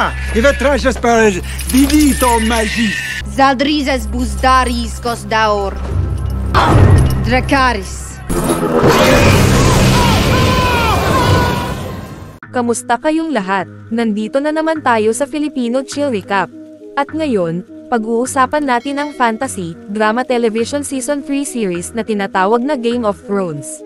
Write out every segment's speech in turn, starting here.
Moi, i vetrages per vidito magie. Zaldrizes buzdaris kosdaor. Dracaris. Kamusta kayong lahat? Nandito na naman tayo sa Filipino Chill Recap. At ngayon, pag-uusapan natin ang fantasy, drama television season 3 series na tinatawag na Game of Thrones.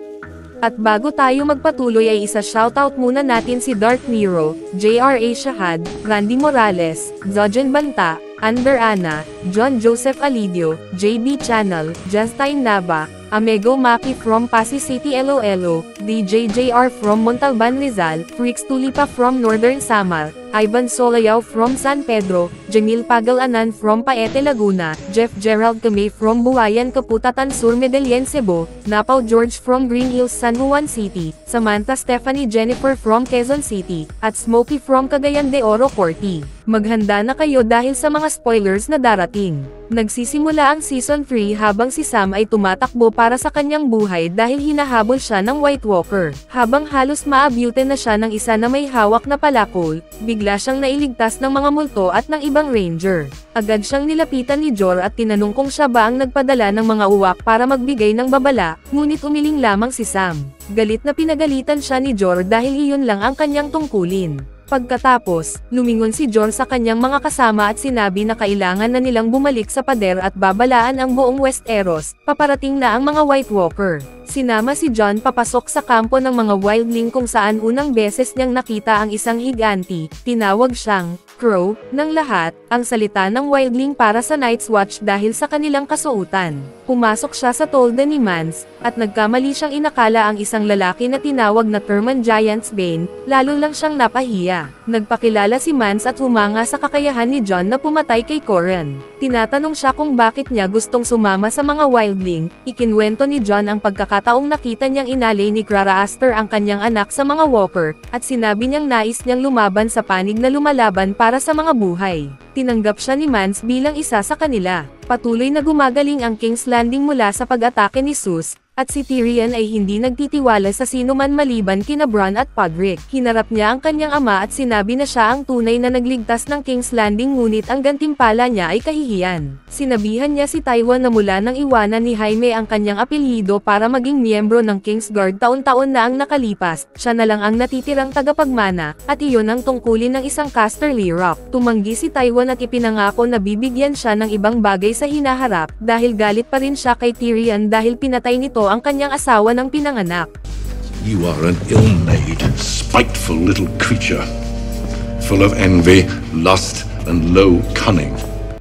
At bago tayo magpatuloy ay isa-shoutout muna natin si Dark Nero, J.R.A. Shahad, Randy Morales, Zojan Banta, Anber Ana, John Joseph Alidio, JB Channel, Justine Nava, Amego Maki from Pasig City Iloilo, DJ JR from Montalban Rizal, Freaks Tulipa from Northern Samar, Ivan Solayao from San Pedro, Jamil Pagalanan from Paete Laguna, Jeff Gerald Camay from Buhayan Kaputatan Sur Medellin Cebu, Napao George from Green Hills San Juan City, Samantha Stephanie Jennifer from Quezon City, at Smokey from Cagayan de Oro Corti. Maghanda na kayo dahil sa mga spoilers na darating. Nagsisimula ang Season 3 habang si Sam ay tumatakbo para sa kanyang buhay dahil hinahabol siya ng White Walker. Habang halos maabutin na siya ng isa na may hawak na palakol, bigla siyang nailigtas ng mga multo at ng ibang ranger. Agad siyang nilapitan ni Jor at tinanong kung siya ba ang nagpadala ng mga uwak para magbigay ng babala, ngunit umiling lamang si Sam. Galit na pinagalitan siya ni Jor dahil iyon lang ang kanyang tungkulin. Pagkatapos, lumingon si Jon sa kanyang mga kasama at sinabi na kailangan na nilang bumalik sa pader at babalaan ang buong Westeros, paparating na ang mga White Walker. Sinama si Jon papasok sa kampo ng mga wildling kung saan unang beses niyang nakita ang isang higanti, tinawag siyang Crow, ng lahat, ang salita ng wildling para sa Night's Watch dahil sa kanilang kasuotan. Pumasok siya sa tolda ni Mance, at nagkamali siyang inakala ang isang lalaki na tinawag na Terman Giant's Bane, lalo lang siyang napahiya. Nagpakilala si Mance at humanga sa kakayahan ni Jon na pumatay kay Coran. Tinatanong siya kung bakit niya gustong sumama sa mga wildling, ikinwento ni Jon ang pagkakataong nakita niyang inalay ni Clara Aster ang kanyang anak sa mga walker, at sinabi niyang nais niyang lumaban sa panig na lumalaban para sa mga buhay. Tinanggap siya ni Mance bilang isa sa kanila. Patuloy na gumagaling ang King's Landing mula sa pag-atake ni Zeus, at si Tyrion ay hindi nagtitiwala sa sino man maliban kina Bronn at Podrick. Hinarap niya ang kanyang ama at sinabi na siya ang tunay na nagligtas ng King's Landing ngunit ang gantimpala niya ay kahihiyan. Sinabihan niya si Tywin na mula nang iwanan ni Jaime ang kanyang apelyido para maging miyembro ng Kingsguard taon-taon na ang nakalipas, siya na lang ang natitirang tagapagmana, at iyon ang tungkulin ng isang Casterly Rock. Tumanggi si Tywin at ipinangako na bibigyan siya ng ibang bagay sa hinaharap, dahil galit pa rin siya kay Tyrion dahil pinatay nito ang kanyang asawa ng pinanganak. You are an ill-made, spiteful little creature, full of envy, lust, and low cunning.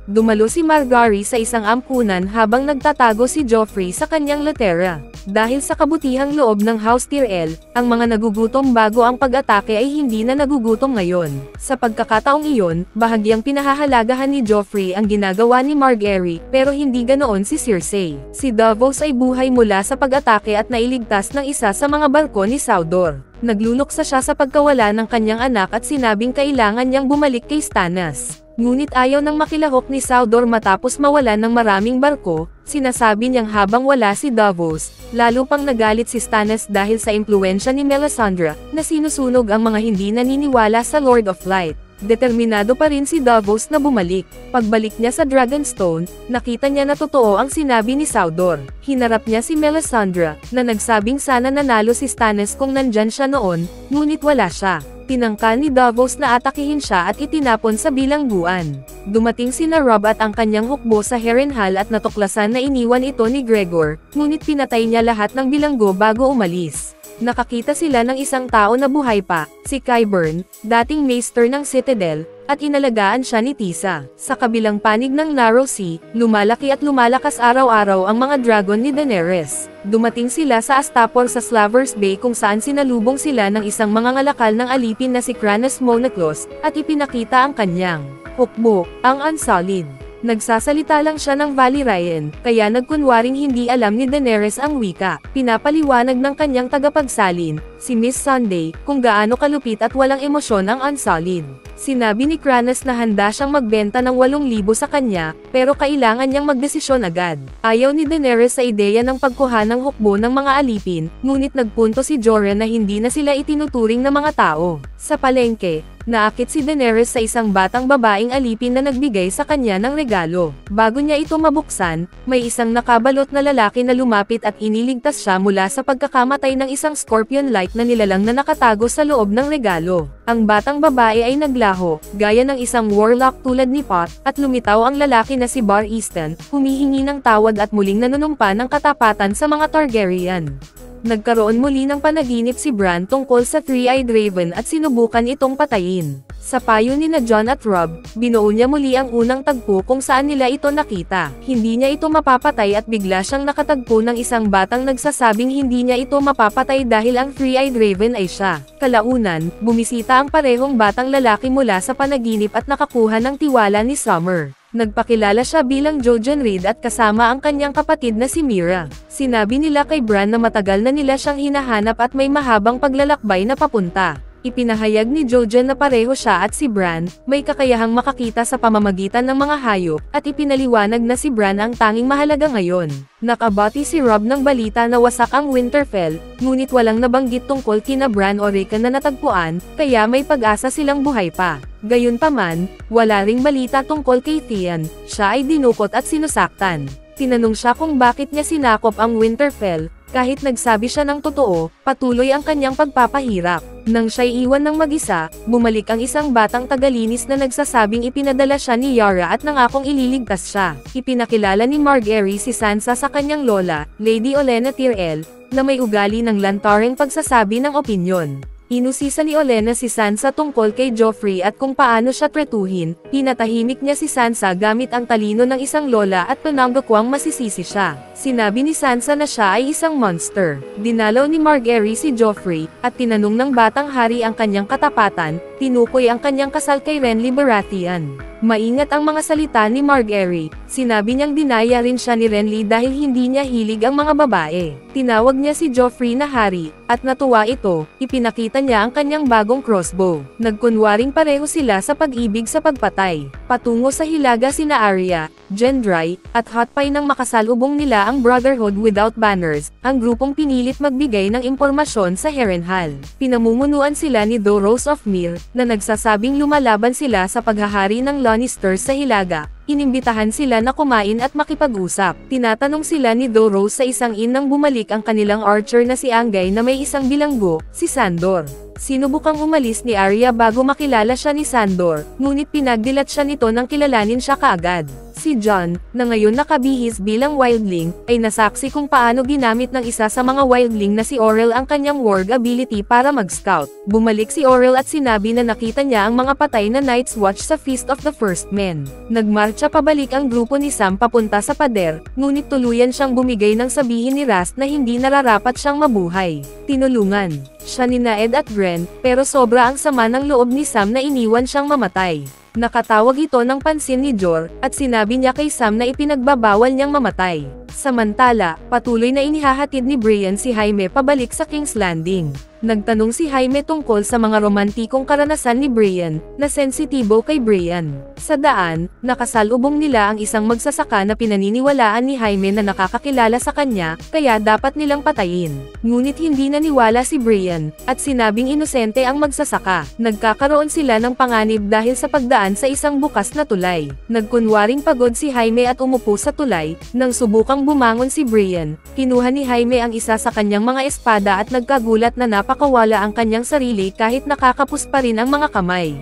Dumalo si Margaery sa isang ampunan habang nagtatago si Joffrey sa kanyang latera. Dahil sa kabutihang loob ng House Tyrell, ang mga nagugutom bago ang pag-atake ay hindi na nagugutom ngayon. Sa pagkakataong iyon, bahagyang pinahahalagahan ni Joffrey ang ginagawa ni Margaery, pero hindi ganoon si Cersei. Si Davos ay buhay mula sa pag-atake at nailigtas ng isa sa mga barko ni Sandor. Nagluluksa siya sa pagkawala ng kanyang anak at sinabing kailangan niyang bumalik kay Stannis. Ngunit ayaw nang makilahok ni Sandor matapos mawalan ng maraming barko. Sinasabi niyang habang wala si Davos, lalo pang nagalit si Stannis dahil sa impluwensya ni Melisandre, na sinusunog ang mga hindi naniniwala sa Lord of Light. Determinado pa rin si Davos na bumalik. Pagbalik niya sa Dragonstone, nakita niya na totoo ang sinabi ni Sandor. Hinarap niya si Melisandre, na nagsabing sana nanalo si Stannis kung nandyan siya noon, ngunit wala siya. Tinangka ni Davos na atakihin siya at itinapon sa bilangguan. Dumating sina Robb at ang kanyang hukbo sa Harrenhal at natuklasan na iniwan ito ni Gregor, ngunit pinatay niya lahat ng bilanggo bago umalis. Nakakita sila ng isang tao na buhay pa, si Qyburn, dating maester ng Citadel, at inalagaan siya ni Tisa. Sa kabilang panig ng Narrow Sea, lumalaki at lumalakas araw-araw ang mga dragon ni Daenerys. Dumating sila sa Astapor sa Slavers Bay kung saan sinalubong sila ng isang mangangalakal ng alipin na si Cranas Monoclos, at ipinakita ang kanyang hukbo, ang Unsullied. Nagsasalita lang siya ng Valyrian, kaya nagkunwaring hindi alam ni Daenerys ang wika. Pinapaliwanag ng kanyang tagapagsalin, si Miss Sunday, kung gaano kalupit at walang emosyon ang Unsullied. Sinabi ni Kranas na handa siyang magbenta ng 8,000 sa kanya, pero kailangan niyang magdesisyon agad. Ayaw ni Daenerys sa ideya ng pagkuha ng hukbo ng mga alipin, ngunit nagpunto si Jorah na hindi na sila itinuturing na mga tao. Sa palengke, naakit si Daenerys sa isang batang babaeng alipin na nagbigay sa kanya ng regalo. Bago niya ito mabuksan, may isang nakabalot na lalaki na lumapit at iniligtas siya mula sa pagkakamatay ng isang scorpion-like na nilalang na nakatago sa loob ng regalo. Ang batang babae ay naglaho, gaya ng isang warlock tulad ni Pot, at lumitaw ang lalaki na si Bar Easton, humihingi ng tawad at muling nanunumpa ng katapatan sa mga Targaryen. Nagkaroon muli ng panaginip si Bran tungkol sa Three-Eyed Raven at sinubukan itong patayin. Sa payo ni na Jon at Robb, binuo niya muli ang unang tagpo kung saan nila ito nakita. Hindi niya ito mapapatay at bigla siyang nakatagpo ng isang batang nagsasabing hindi niya ito mapapatay dahil ang Three-Eyed Raven ay siya. Kalaunan, bumisita ang parehong batang lalaki mula sa panaginip at nakakuha ng tiwala ni Summer. Nagpakilala siya bilang Jojen Reed at kasama ang kanyang kapatid na si Mira. Sinabi nila kay Bran na matagal na nila siyang hinahanap at may mahabang paglalakbay na papunta. Ipinahayag ni Jojen na pareho siya at si Bran, may kakayahang makakita sa pamamagitan ng mga hayop, at ipinaliwanag na si Bran ang tanging mahalaga ngayon. Nakabati si Robb ng balita na wasak ang Winterfell, ngunit walang nabanggit tungkol kina Bran o Rickon na natagpuan, kaya may pag-asa silang buhay pa. Gayunpaman, wala ring balita tungkol kay Theon, siya ay dinukot at sinusaktan. Tinanong siya kung bakit niya sinakop ang Winterfell, kahit nagsabi siya ng totoo, patuloy ang kanyang pagpapahirap. Nang siya'y iwan ng mag-isa, bumalik ang isang batang tagalinis na nagsasabing ipinadala siya ni Yara at nangakong ililigtas siya. Ipinakilala ni Margaery si Sansa sa kanyang lola, Lady Olenna Tyrell, na may ugali ng lantaring pagsasabi ng opinyon. Inusisa ni Olenna si Sansa tungkol kay Joffrey at kung paano siya tretuhin, pinatahimik niya si Sansa gamit ang talino ng isang lola at pananggakwang masisisi siya. Sinabi ni Sansa na siya ay isang monster. Dinalaw ni Margaery si Joffrey, at tinanong ng batang hari ang kanyang katapatan, tinukoy ang kanyang kasal kay Renly Baratheon. Maingat ang mga salita ni Margaery, sinabi niyang dinaya rin siya ni Renly dahil hindi niya hilig ang mga babae. Tinawag niya si Joffrey na hari, at natuwa ito, ipinakita niya ang kanyang bagong crossbow. Nagkunwaring pareho sila sa pag-ibig sa pagpatay. Patungo sa hilaga sina Arya, Gendry, at Hotpie nang makasalubong nila ang Brotherhood Without Banners, ang grupong pinilit magbigay ng impormasyon sa Harrenhal. Pinamumunuan sila ni Thoros of Myr, na nagsasabing lumalaban sila sa paghahari ng Lannisters sa hilaga. Inimbitahan sila na kumain at makipag-usap. Tinatanong sila ni Thoros sa isang inn nang bumalik ang kanilang archer na si Angay na may isang bilanggo, si Sandor. Sinubukang umalis ni Arya bago makilala siya ni Sandor, ngunit pinagdilat siya nito nang kilalanin siya kaagad. Si Jon, na ngayon nakabihis bilang wildling, ay nasaksi kung paano ginamit ng isa sa mga wildling na si Orell ang kanyang warg ability para mag-scout. Bumalik si Orell at sinabi na nakita niya ang mga patay na Night's Watch sa Feast of the First Men. Nagmarcha pabalik ang grupo ni Sam papunta sa pader, ngunit tuluyan siyang bumigay ng sabihin ni Rast na hindi nararapat siyang mabuhay. Tinulungan siya ni Ned at Gren, pero sobra ang sama ng loob ni Sam na iniwan siyang mamatay. Nakatawag ito ng pansin ni Jor, at sinabi niya kay Sam na ipinagbabawal niyang mamatay. Samantala, patuloy na inihahatid ni Brienne si Jaime pabalik sa King's Landing. Nagtanong si Jaime tungkol sa mga romantikong karanasan ni Brienne, na sensitibo kay Brienne. Sa daan, nakasalubong nila ang isang magsasaka na pinaniniwalaan ni Jaime na nakakakilala sa kanya, kaya dapat nilang patayin. Ngunit hindi naniwala si Brienne, at sinabing inosente ang magsasaka. Nagkakaroon sila ng panganib dahil sa pagdaan sa isang bukas na tulay. Nagkunwaring pagod si Jaime at umupo sa tulay. Nang subukang bumangon si Brienne, kinuha ni Jaime ang isa sa kanyang mga espada at nagkagulat na napakawala ang kanyang sarili kahit nakakapos pa rin ang mga kamay.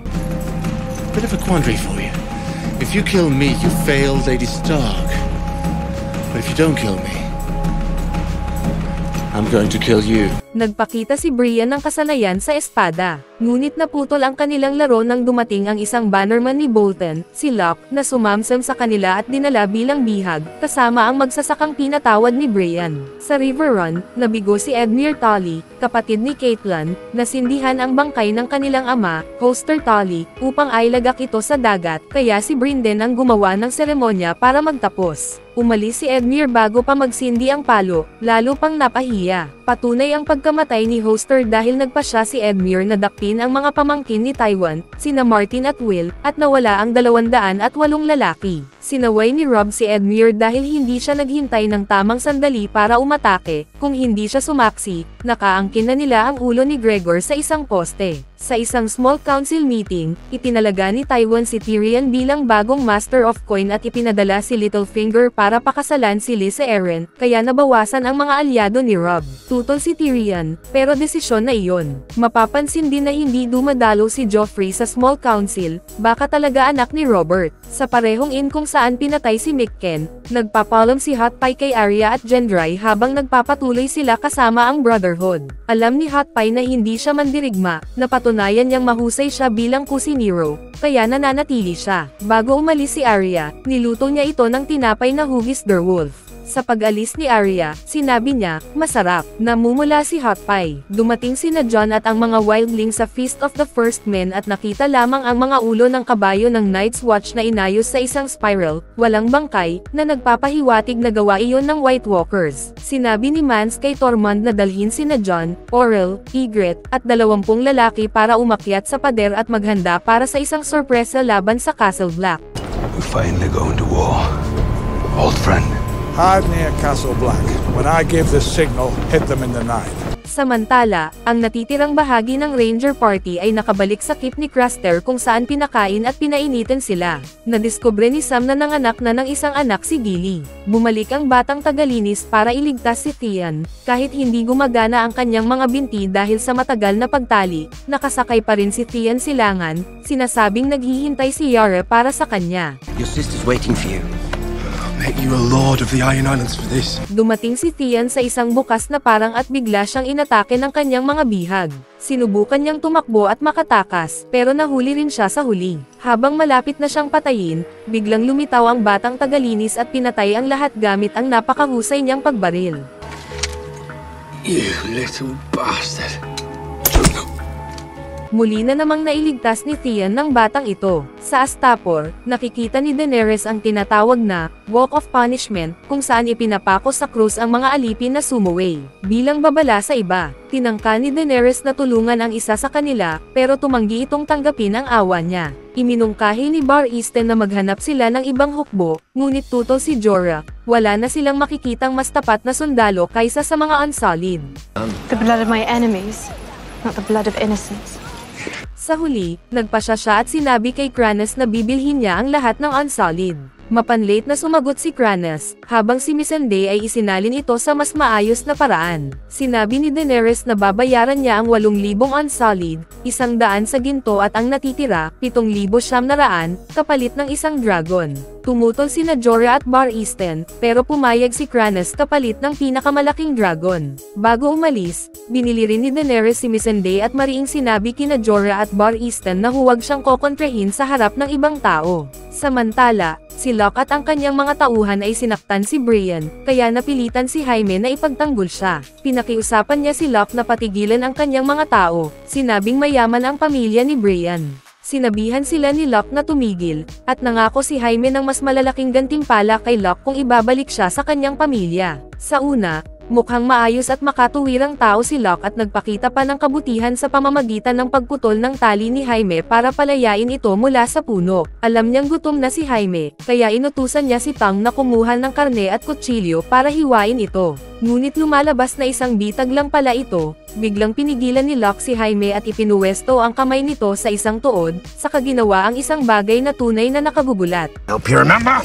Bit of a quandary for you. If you kill me, you fail Lady Stark. But if you don't kill me, I'm going to kill you. Nagpakita si Brienne ng kasanayan sa espada. Ngunit naputol ang kanilang laro nang dumating ang isang bannerman ni Bolton, si Locke, na sumamsam sa kanila at dinala bilang bihag, kasama ang magsasakang pinatawad ni Brienne. Sa River Run, nabigo si Edmure Tully, kapatid ni Catelyn, nasindihan ang bangkay ng kanilang ama, Hoster Tully, upang ailagak ito sa dagat, kaya si Brinden ang gumawa ng seremonya para magtapos. Umalis si Edmure bago pa magsindi ang palo, lalo pang napahiya. Patunay ang pagkamatay ni Hoster dahil nagpasya si Edmure na dakpin ang mga pamangkin ni Tywin, sina Martin at Will, at nawala ang 208 lalaki. Sinaway ni Robb si Edmure dahil hindi siya naghintay ng tamang sandali para umatake. Kung hindi siya sumaksi, nakaangkin na nila ang ulo ni Gregor sa isang poste. Sa isang small council meeting, itinalaga ni Tywin si Tyrion bilang bagong Master of Coin at ipinadala si Littlefinger para pakasalan si Lysa Arryn, kaya nabawasan ang mga alyado ni Robb. Tutol si Tyrion, pero desisyon na iyon. Mapapansin din na hindi dumadalo si Joffrey sa small council, baka talaga anak ni Robert. Sa parehong inn kung saan pinatay si Mikken, nagpapaalam si Hot Pie kay Arya at Gendry habang nagpapatuloy sila kasama ang Brotherhood. Alam ni Hot Pie na hindi siya mandirigma, napatunayan niyang mahusay siya bilang kusinero, kaya nananatili siya. Bago umalis si Arya, niluto niya ito ng tinapay na hugis Derwolf. Sa pag-alis ni Arya, sinabi niya, masarap. Namumula si Hot Pie. Dumating sina Jon at ang mga wildlings sa Feast of the First Men at nakita lamang ang mga ulo ng kabayo ng Night's Watch na inayos sa isang spiral, walang bangkay, na nagpapahiwatig na gawa iyon ng White Walkers. Sinabi ni Mance kay Tormund na dalhin sina Jon, Orell, Ygritte, at 20 lalaki para umakyat sa pader at maghanda para sa isang sorpresa laban sa Castle Black. We finally go into war. Old friend. Hide near Castle Black. When I give the signal, hit them in the night. Samantala, ang natitirang bahagi ng Ranger Party ay nakabalik sa keep ni Craster kung saan pinakain at pinainitan sila. Nadiskubre ni Sam na nanganak na ng isang anak si Gilly. Bumalik ang batang tagalinis para iligtas si Theon. Kahit hindi gumagana ang kanyang mga binti dahil sa matagal na pagtali, nakasakay pa rin si Theon silangan, sinasabing naghihintay si Yara para sa kanya. Your sister's waiting for you. Make you a lord of the Iron Islands for this. Dumating si Theon sa isang bukas na parang at bigla siyang inatake ng kanyang mga bihag. Sinubukan niyang tumakbo at makatakas, pero nahuli rin siya sa huli. Habang malapit na siyang patayin, biglang lumitaw ang batang tagalinis at pinatay ang lahat gamit ang napakahusay niyang pagbaril. You little bastard. Muli na namang nailigtas ni Theon ng batang ito. Sa Astapor, nakikita ni Daenerys ang tinatawag na Walk of Punishment, kung saan ipinapako sa krus ang mga alipin na sumuway. Bilang babala sa iba, tinangka ni Daenerys na tulungan ang isa sa kanila, pero tumanggi itong tanggapin ang awa niya. Iminungkahi ni Bar Easton na maghanap sila ng ibang hukbo, ngunit tutol si Jorah, wala na silang makikitang mas tapat na sundalo kaysa sa mga Unsullied. The blood of my enemies, not the blood of innocents. Sa huli, nagpasya siya at sinabi kay Kranas na bibilhin niya ang lahat ng Unsullied. Mapanlate na sumagot si Kranas, habang si Missandei ay isinalin ito sa mas maayos na paraan. Sinabi ni Daenerys na babayaran niya ang 8,000 Unsullied, 100 sa ginto at ang natitira, 7,900, kapalit ng isang dragon. Tumutol sina Jorah at Bar Easton, pero pumayag si Kranas kapalit ng pinakamalaking dragon. Bago umalis, binili rin ni Daenerys si Missandei at mariing sinabi kina Jorah at Bar Easton na huwag siyang kokontrahin sa harap ng ibang tao. Samantala, si Locke at ang kanyang mga tauhan ay sinaktan si Brienne, kaya napilitan si Jaime na ipagtanggol siya. Pinakiusapan niya si Locke na patigilan ang kanyang mga tao, sinabing mayaman ang pamilya ni Brienne. Sinabihan sila ni Locke na tumigil, at nangako si Jaime ng mas malalaking gantimpala kay Locke kung ibabalik siya sa kanyang pamilya. Sa una, mukhang maayos at makatuwirang tao si Locke at nagpakita pa ng kabutihan sa pamamagitan ng pagputol ng tali ni Jaime para palayain ito mula sa puno. Alam niyang gutom na si Jaime, kaya inutusan niya si Tang na kumuha ng karne at kutsilyo para hiwain ito. Ngunit lumalabas na isang bitag lang pala ito, biglang pinigilan ni Locke si Jaime at ipinuwesto ang kamay nito sa isang tuod, saka ginawa ang isang bagay na tunay na nakagugulat. Help you remember?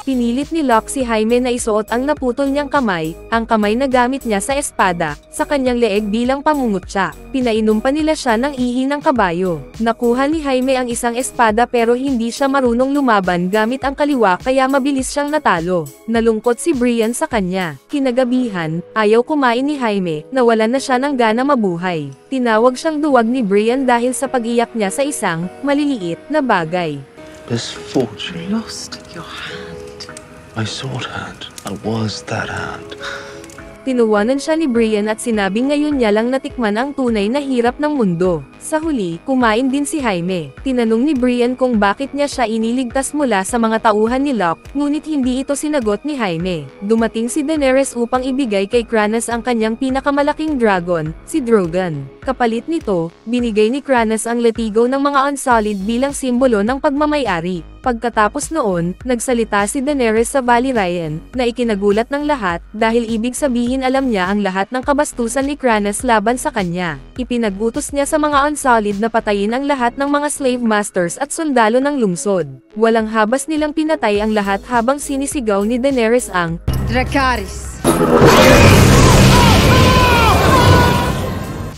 Pinilit ni Locke si Jaime na isuot ang naputol niyang kamay, ang kamay na gamit niya sa espada, sa kanyang leeg bilang pangungutya. Pinainom pa nila siya ng ihi ng kabayo. Nakuha ni Jaime ang isang espada pero hindi siya marunong lumaban gamit ang kaliwa kaya mabilis siyang natalo. Nalungkot si Brienne sa kanya. Kinagabihan, ayaw kumain ni Jaime, nawalan na siya ng gana mabuhay. Tinawag siyang duwag ni Brienne dahil sa pag-iyak niya sa isang maliliit na bagay. Misfortune. Lost your hand. My sword hand. I was that hand. Tinuwanan siya ni Brienne at sinabing ngayon niya lang natikman ang tunay na hirap ng mundo. Sa huli, kumain din si Jaime. Tinanong ni Brienne kung bakit niya siya iniligtas mula sa mga tauhan ni Locke, ngunit hindi ito sinagot ni Jaime. Dumating si Daenerys upang ibigay kay Kranas ang kanyang pinakamalaking dragon, si Drogon. Kapalit nito, binigay ni Kranas ang latigo ng mga Unsullied bilang simbolo ng pagmamay-ari. Pagkatapos noon, nagsalita si Daenerys sa Valyrian, na ikinagulat ng lahat, dahil ibig sabihin alam niya ang lahat ng kabastusan ni Kranas laban sa kanya. Ipinag-utos niya sa mga Unsullied na patayin ang lahat ng mga slave masters at sundalo ng lungsod. Walang habas nilang pinatay ang lahat habang sinisigaw ni Daenerys ang Dracarys.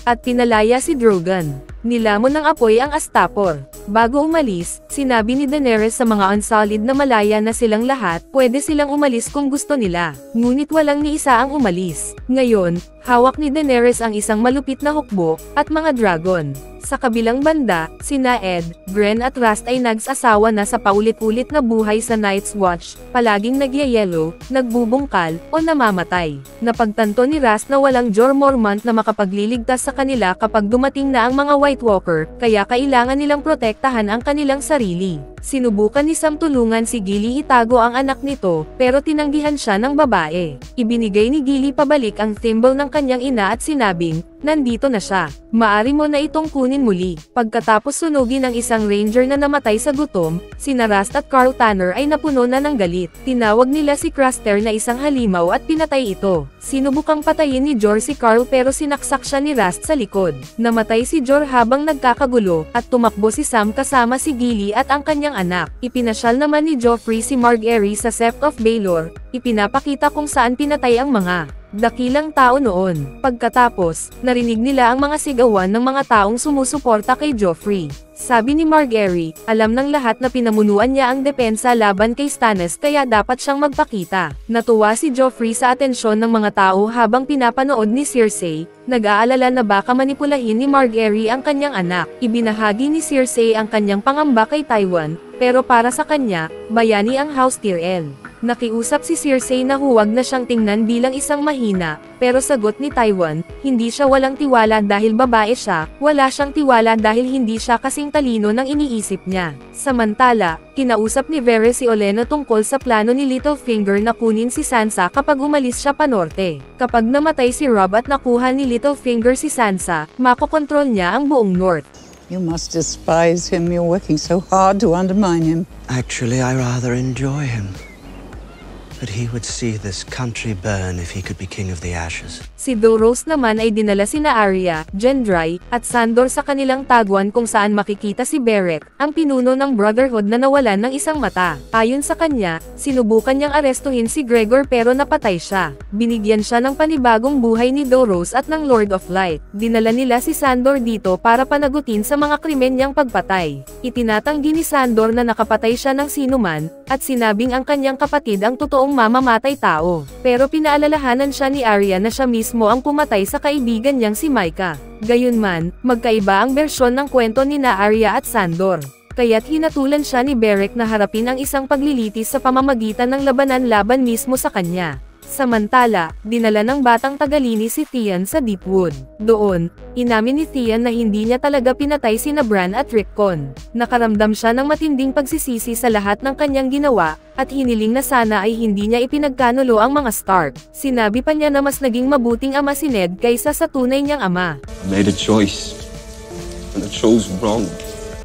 At pinalaya si Drogon. Nilamon ng apoy ang Astapor. Bago umalis, sinabi ni Daenerys sa mga Unsullied na malaya na silang lahat, pwede silang umalis kung gusto nila. Ngunit walang ni isa ang umalis. Ngayon, hawak ni Daenerys ang isang malupit na hukbo, at mga dragon. Sa kabilang banda, sina Ed, Brienne at Rast ay nagsasawa na sa paulit-ulit na buhay sa Night's Watch, palaging nagyayelo, nagbubungkal, o namamatay. Napagtanto ni Rast na walang Jorah Mormont na makapagliligtas sa kanila kapag dumating na ang mga White Walker, kaya kailangan nilang protektahan ang kanilang sarili. Sinubukan ni Sam tulungan si Gilly itago ang anak nito, pero tinanggihan siya ng babae. Ibinigay ni Gilly pabalik ang thimble ng kanyang ina at sinabing, nandito na siya. Maari mo na itong kunin muli. Pagkatapos sunugin ang isang ranger na namatay sa gutom, sina Rast at Karl Tanner ay napuno na ng galit. Tinawag nila si Craster na isang halimaw at pinatay ito. Sinubukang patayin ni Jorah si Karl pero sinaksak siya ni Rast sa likod. Namatay si Jorah habang nagkakagulo, at tumakbo si Sam kasama si Gilly at ang kanyang anak. Ipinasyal naman ni Joffrey si Margaery sa Sept of Baelor, ipinapakita kung saan pinatay ang mga dakilang tao noon. Pagkatapos, narinig nila ang mga sigawan ng mga taong sumusuporta kay Joffrey. Sabi ni Margaery, alam ng lahat na pinamunuan niya ang depensa laban kay Stannis kaya dapat siyang magpakita. Natuwa si Joffrey sa atensyon ng mga tao habang pinapanood ni Cersei, nag-aalala na baka manipulahin ni Margaery ang kanyang anak. Ibinahagi ni Cersei ang kanyang pangamba kay Tywin, pero para sa kanya, bayani ang House Tyrell. Nakiusap si Cersei na huwag na siyang tingnan bilang isang mahina, pero sagot ni Tywin, hindi siya walang tiwala dahil babae siya, wala siyang tiwala dahil hindi siya kasing talino ng iniisip niya. Samantala, kinausap ni Varys si Olenna tungkol sa plano ni Littlefinger na kunin si Sansa kapag umalis siya panorte. Kapag namatay si Robb at nakuha ni Littlefinger si Sansa, makokontrol niya ang buong North. You must despise him. You're working so hard to undermine him. Actually, I rather enjoy him. But he would see this country burn if he could be king of the ashes. Si Dolores naman ay dinala sina Arya, Gendry, at Sandor sa kanilang taguan kung saan makikita si Beric, ang pinuno ng Brotherhood na nawalan ng isang mata. Ayon sa kanya, sinubukan niyang arestuhin si Gregor pero napatay siya. Binigyan siya ng panibagong buhay ni Dolores at ng Lord of Light. Dinala nila si Sandor dito para panagutin sa mga krimen niyang pagpatay. Itinatanggi ni Sandor na nakapatay siya ng sinuman, at sinabing ang kanyang kapatid ang totoong mamamatay tao. Pero pinaalalahanan siya ni Arya na siya mismo ang pumatay sa kaibigan niyang si Mycah. Gayunman, magkaiba ang bersyon ng kwento ni Arya at Sandor. Kaya't hinatulan siya ni Beric na harapin ang isang paglilitis sa pamamagitan ng labanan laban mismo sa kanya. Samantala, dinala ng batang tagalini si Theon sa Deepwood. Doon, inamin ni Theon na hindi niya talaga pinatay sina Bran at Rickon. Nakaramdam siya ng matinding pagsisisi sa lahat ng kanyang ginawa, at hiniling na sana ay hindi niya ipinagkanulo ang mga Stark. Sinabi pa niya na mas naging mabuting ama si Ned kaysa sa tunay niyang ama. I made a choice, and I chose wrong.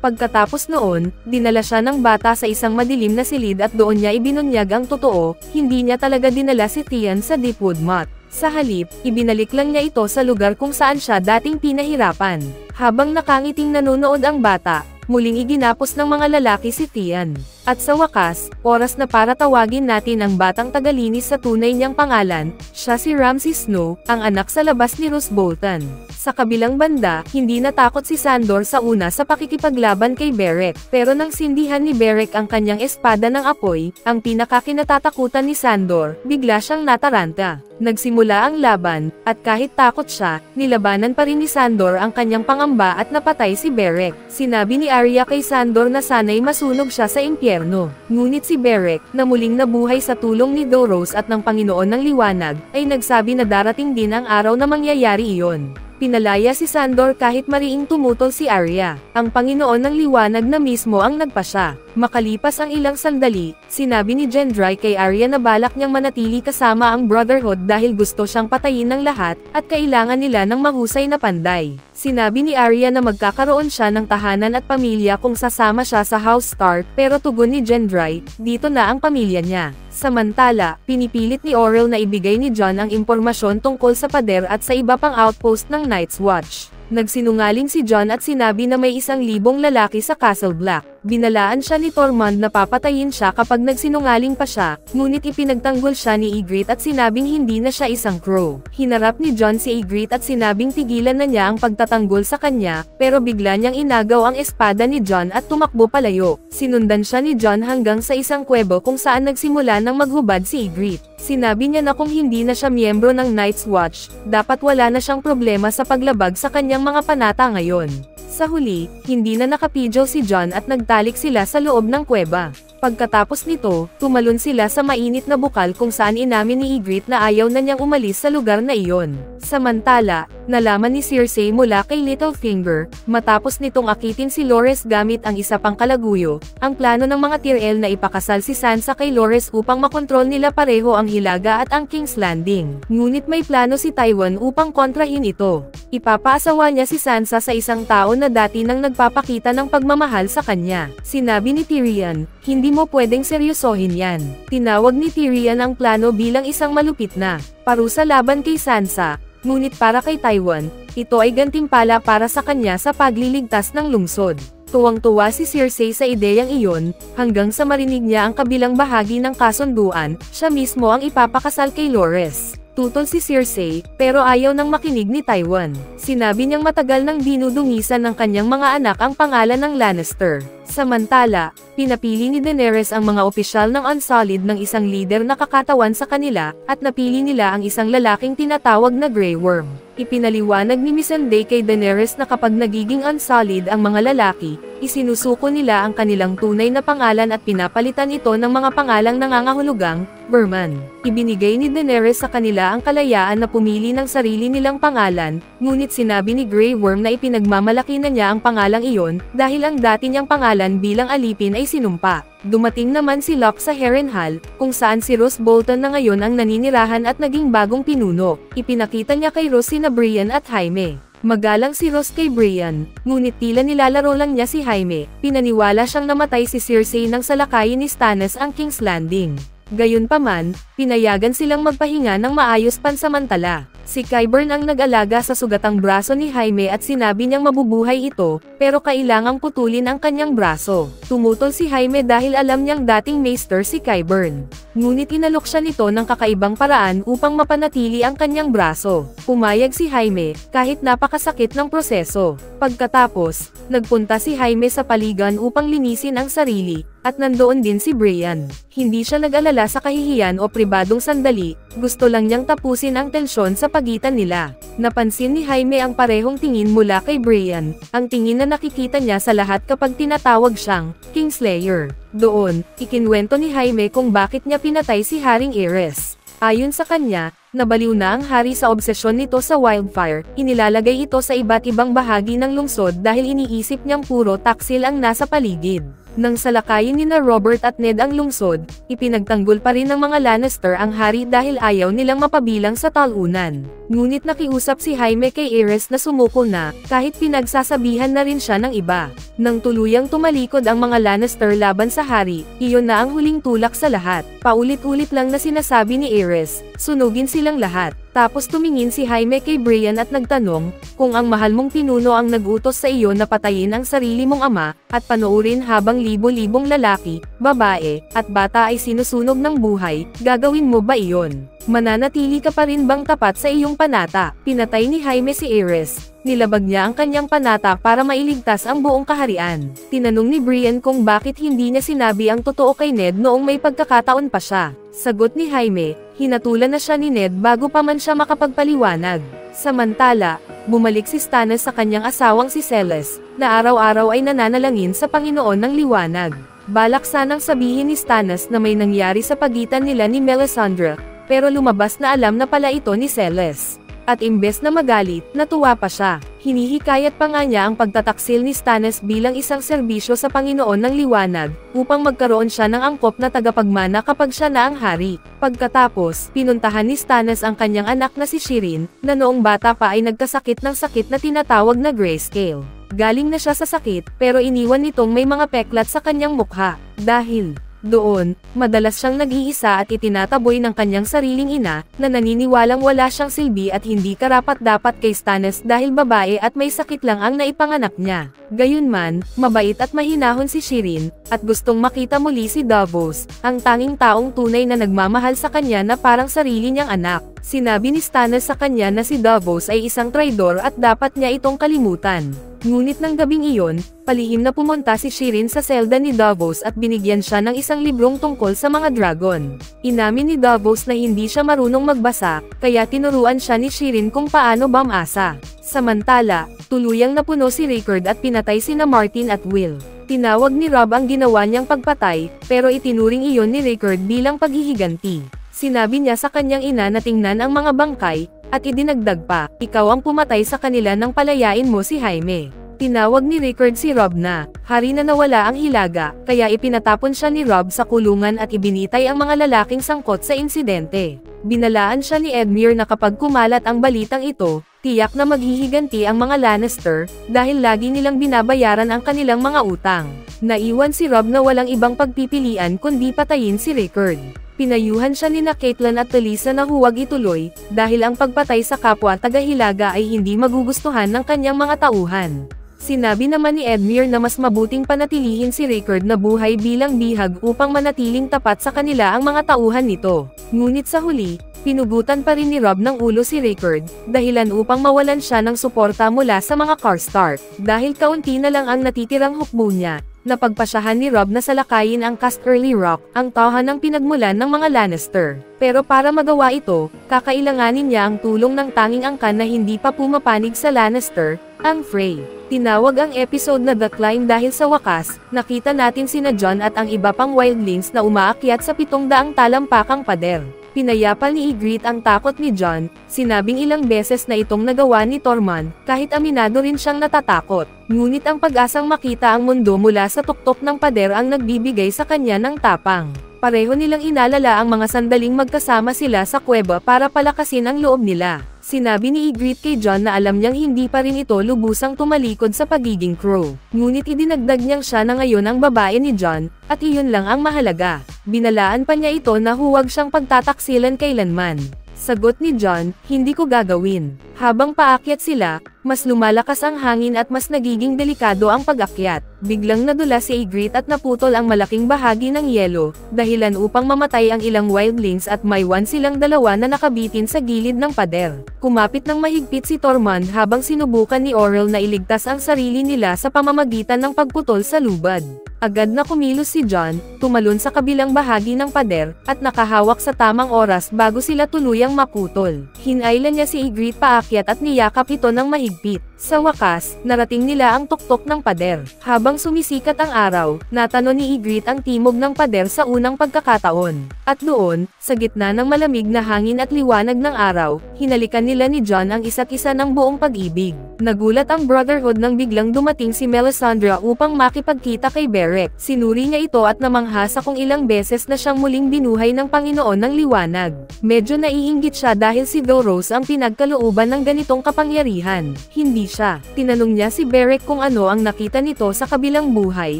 Pagkatapos noon, dinala siya ng bata sa isang madilim na silid at doon niya ibinunyag ang totoo, hindi niya talaga dinala si Theon sa Deepwood Motte. Sa halip, ibinalik lang niya ito sa lugar kung saan siya dating pinahirapan. Habang nakangiting nanonood ang bata, muling iginapos ng mga lalaki si Theon. At sa wakas, oras na para tawagin natin ang batang tagalinis sa tunay niyang pangalan, siya si Ramsay Snow, ang anak sa labas ni Roose Bolton. Sa kabilang banda, hindi natakot si Sandor sa una sa pakikipaglaban kay Beric, pero nang sindihan ni Beric ang kanyang espada ng apoy, ang pinakakinatatakutan ni Sandor, bigla siyang nataranta. Nagsimula ang laban, at kahit takot siya, nilabanan pa rin ni Sandor ang kanyang pangamba at napatay si Beric. Sinabi ni Arya kay Sandor na sana'y masunog siya sa impyerno. Ngunit si Beric, na muling nabuhay sa tulong ni Dolores at ng Panginoon ng Liwanag, ay nagsabi na darating din ang araw na mangyayari iyon. Pinalaya si Sandor kahit mariing tumutol si Arya. Ang Panginoon ng Liwanag na mismo ang nagpasya. Makalipas ang ilang sandali, sinabi ni Gendry kay Arya na balak niyang manatili kasama ang Brotherhood dahil gusto siyang patayin ng lahat, at kailangan nila ng mahusay na panday. Sinabi ni Arya na magkakaroon siya ng tahanan at pamilya kung sasama siya sa House Stark, pero tugon ni Gendry, dito na ang pamilya niya. Samantala, pinipilit ni Orell na ibigay ni Jon ang impormasyon tungkol sa pader at sa iba pang outpost ng Night's Watch. Nagsinungaling si Jon at sinabi na may 1,000 lalaki sa Castle Black. Binalaan siya ni Tormund na papatayin siya kapag nagsinungaling pa siya, ngunit ipinagtanggol siya ni Ygritte at sinabing hindi na siya isang crow. Hinarap ni Jon si Ygritte at sinabing tigilan na niya ang pagtatanggol sa kanya, pero bigla niyang inagaw ang espada ni Jon at tumakbo palayo. Sinundan siya ni Jon hanggang sa isang kuwebo kung saan nagsimula ng maghubad si Ygritte. Sinabi niya na kung hindi na siya miyembro ng Night's Watch, dapat wala na siyang problema sa paglabag sa kanyang mga panata ngayon. Sa huli, hindi na nakapidyo si Jon at nagtalik sila sa loob ng kuweba. Pagkatapos nito, tumalon sila sa mainit na bukal kung saan inamin ni Ygritte na ayaw na niyang umalis sa lugar na iyon. Samantala, nalaman ni Cersei mula kay Littlefinger, matapos nitong akitin si Loras gamit ang isa pang kalaguyo, ang plano ng mga Tyrell na ipakasal si Sansa kay Loras upang makontrol nila pareho ang Hilaga at ang King's Landing. Ngunit may plano si Tywin upang kontrahin ito. Ipapaasawa niya si Sansa sa isang tao na dati nang nagpapakita ng pagmamahal sa kanya. Sinabi ni Tyrion, hindi mo pwedeng seryosohin yan. Tinawag ni Tyrion ang plano bilang isang malupit na parusa laban kay Sansa, ngunit para kay Tywin, ito ay gantimpala para sa kanya sa pagliligtas ng lungsod. Tuwang-tuwa si Cersei sa ideyang iyon, hanggang sa marinig niya ang kabilang bahagi ng kasunduan, siya mismo ang ipapakasal kay Loras. Tutol si Cersei, pero ayaw nang makinig ni Tywin. Sinabi niyang matagal nang dinudungisan ng kanyang mga anak ang pangalan ng Lannister. Samantala, pinapili ni Daenerys ang mga opisyal ng Unsullied ng isang leader na kakatawan sa kanila, at napili nila ang isang lalaking tinatawag na Grey Worm. Ipinaliwanag ni Missandei kay Daenerys na kapag nagiging Unsullied ang mga lalaki, isinusuko nila ang kanilang tunay na pangalan at pinapalitan ito ng mga pangalang nangangahulugang Verman. Ibinigay ni Daenerys sa kanila ang kalayaan na pumili ng sarili nilang pangalan, ngunit sinabi ni Grey Worm na ipinagmamalaki na niya ang pangalang iyon, dahil ang dati niyang pangalan bilang alipin ay sinumpa. Dumating naman si Locke sa Harrenhal, kung saan si Roose Bolton na ngayon ang naninirahan at naging bagong pinuno. Ipinakita niya kay Roose sina Brienne at Jaime. Magalang si Roose kay Brienne, ngunit tila nilalaro lang niya si Jaime. Pinaniwala siyang namatay si Cersei nang salakayin ni Stannis ang King's Landing. Gayunpaman, pinayagan silang magpahinga ng maayos pansamantala. Si Qyburn ang nag-alaga sa sugatang braso ni Jaime at sinabi niyang mabubuhay ito, pero kailangang putulin ang kanyang braso. Tumutol si Jaime dahil alam niyang dating maester si Qyburn. Ngunit inalok siya nito ng kakaibang paraan upang mapanatili ang kanyang braso. Pumayag si Jaime, kahit napakasakit ng proseso. Pagkatapos, nagpunta si Jaime sa paligan upang linisin ang sarili, at nandoon din si Brienne. Hindi siya nag-alala sa kahihiyan o pribadong sandali, gusto lang niyang tapusin ang tensyon sa pagitan nila. Napansin ni Jaime ang parehong tingin mula kay Brienne, ang tingin na nakikita niya sa lahat kapag tinatawag siyang Kingslayer. Doon, ikinwento ni Jaime kung bakit niya pinatay si Haring Aerys. Ayon sa kanya, nabaliw na ang hari sa obsesyon nito sa wildfire, inilalagay ito sa iba't ibang bahagi ng lungsod dahil iniisip niyang puro taksil ang nasa paligid. Nang salakayin ni Robert at Ned ang lungsod, ipinagtanggol pa rin ng mga Lannister ang hari dahil ayaw nilang mapabilang sa talunan. Ngunit nakiusap si Jaime kay Aerys na sumuko na, kahit pinagsasabihan na rin siya ng iba. Nang tuluyang tumalikod ang mga Lannister laban sa hari, iyon na ang huling tulak sa lahat. Paulit-ulit lang na sinasabi ni Aerys, sunugin silang lahat. Tapos tumingin si Jaime kay Brienne at nagtanong, kung ang mahal mong pinuno ang nagutos sa iyo na patayin ang sarili mong ama, at panoorin habang libo-libong lalaki, babae, at bata ay sinusunog ng buhay, gagawin mo ba iyon? Mananatili ka pa rin bang tapat sa iyong panata? Pinatay ni Jaime si Aerys. Nilabag niya ang kanyang panata para mailigtas ang buong kaharian. Tinanong ni Brienne kung bakit hindi niya sinabi ang totoo kay Ned noong may pagkakataon pa siya. Sagot ni Jaime, hinatulan na siya ni Ned bago pa man siya makapagpaliwanag. Samantala, bumalik si Stannis sa kanyang asawang si Celes, na araw-araw ay nananalangin sa Panginoon ng Liwanag. Balak sanang sabihin ni Stannis na may nangyari sa pagitan nila ni Melisandre, pero lumabas na alam na pala ito ni Celes. At imbes na magalit, natuwa pa siya. Hinihikayat pa nga niya ang pagtataksil ni Stannis bilang isang serbisyo sa Panginoon ng Liwanag, upang magkaroon siya ng angkop na tagapagmana kapag siya na ang hari. Pagkatapos, pinuntahan ni Stannis ang kanyang anak na si Shireen, na noong bata pa ay nagkasakit ng sakit na tinatawag na grayscale. Galing na siya sa sakit, pero iniwan nitong may mga peklat sa kanyang mukha. Dahil doon, madalas siyang nag-iisa at itinataboy ng kanyang sariling ina, na naniniwalang wala siyang silbi at hindi karapat-dapat kay Stannis dahil babae at may sakit lang ang naipanganak niya. Gayunman, mabait at mahinahon si Shireen, at gustong makita muli si Davos, ang tanging taong tunay na nagmamahal sa kanya na parang sarili niyang anak. Sinabi ni Stannis sa kanya na si Davos ay isang traidor at dapat niya itong kalimutan. Ngunit ng gabing iyon, palihim na pumunta si Shireen sa selda ni Davos at binigyan siya ng isang librong tungkol sa mga dragon. Inamin ni Davos na hindi siya marunong magbasa, kaya tinuruan siya ni Shireen kung paano bumasa. Samantala, tuluyang napuno si Rickard at pinatay sina Martin at Will. Tinawag ni Robb ang ginawa niyang pagpatay, pero itinuring iyon ni Rickard bilang paghihiganti. Sinabi niya sa kanyang ina na tingnan ang mga bangkay, at idinagdag pa, ikaw ang pumatay sa kanila nang palayain mo si Jaime. Tinawag ni Rickard si Robb na hari na nawala ang hilaga, kaya ipinatapon siya ni Robb sa kulungan at ibinitay ang mga lalaking sangkot sa insidente. Binalaan siya ni Edmure na kapag kumalat ang balitang ito, tiyak na maghihiganti ang mga Lannister, dahil lagi nilang binabayaran ang kanilang mga utang. Naiwan si Robb na walang ibang pagpipilian kundi patayin si Rickard. Pinayuhan siya ni na Catelyn at Talisa na huwag ituloy, dahil ang pagpatay sa kapwa tagahilaga ay hindi magugustuhan ng kanyang mga tauhan. Sinabi naman ni Edmure na mas mabuting panatilihin si Rickard na buhay bilang bihag upang manatiling tapat sa kanila ang mga tauhan nito. Ngunit sa huli, pinugutan pa rin ni Robb ng ulo si Rickard, dahilan upang mawalan siya ng suporta mula sa mga Karstark. Dahil kaunti na lang ang natitirang hukbo niya, napagpasyahan ni Robb na salakayin ang Casterly Rock, ang tauhan ng pinagmulan ng mga Lannister. Pero para magawa ito, kakailanganin niya ang tulong ng tanging angkan na hindi pa pumapanig sa Lannister, ang Frey. Tinawag ang episode na The Climb dahil sa wakas, nakita natin sina Jon at ang iba pang wildlings na umaakyat sa 700 talampakang pader. Pinayapa ni Ygritte ang takot ni Jon, sinabing ilang beses na itong nagawa ni Tormund, kahit aminado rin siyang natatakot. Ngunit ang pag-asang makita ang mundo mula sa tuktok ng pader ang nagbibigay sa kanya ng tapang. Pareho nilang inalala ang mga sandaling magkasama sila sa kuweba para palakasin ang loob nila. Sinabi ni Ygritte kay Jon na alam niyang hindi pa rin ito lubusang tumalikod sa pagiging crow. Ngunit idinagdag niyang siya na ngayon ang babae ni Jon, at iyon lang ang mahalaga. Binalaan pa niya ito na huwag siyang pagtataksilan kailanman. Sagot ni Jon, hindi ko gagawin. Habang paakyat sila, mas lumalakas ang hangin at mas nagiging delikado ang pag-akyat. Biglang nadula si Ygritte at naputol ang malaking bahagi ng yelo, dahilan upang mamatay ang ilang wildlings at maiwan silang dalawa na nakabitin sa gilid ng pader. Kumapit ng mahigpit si Tormund habang sinubukan ni Orell na iligtas ang sarili nila sa pamamagitan ng pagputol sa lubad. Agad na kumilos si Jon, tumalon sa kabilang bahagi ng pader, at nakahawak sa tamang oras bago sila tuluyang maputol. Hinailan niya si Ygritte paakyat at niyakap ito ng mahigpit. Sa wakas, narating nila ang tuktok ng pader. Habang sumisikat ang araw, natanong ni Ygritte ang timog ng pader sa unang pagkakataon. At doon, sa gitna ng malamig na hangin at liwanag ng araw, hinalikan nila ni Jon ang isa't isa ng buong pag-ibig. Nagulat ang Brotherhood nang biglang dumating si Melisandre upang makipagkita kay Beric. Sinuri niya ito at namangha sa kung ilang beses na siyang muling binuhay ng Panginoon ng Liwanag. Medyo naiinggit siya dahil si Thoros ang pinagkalooban ng ganitong kapangyarihan. Hindi siya. Tinanong niya si Beric kung ano ang nakita nito sa kabilang buhay,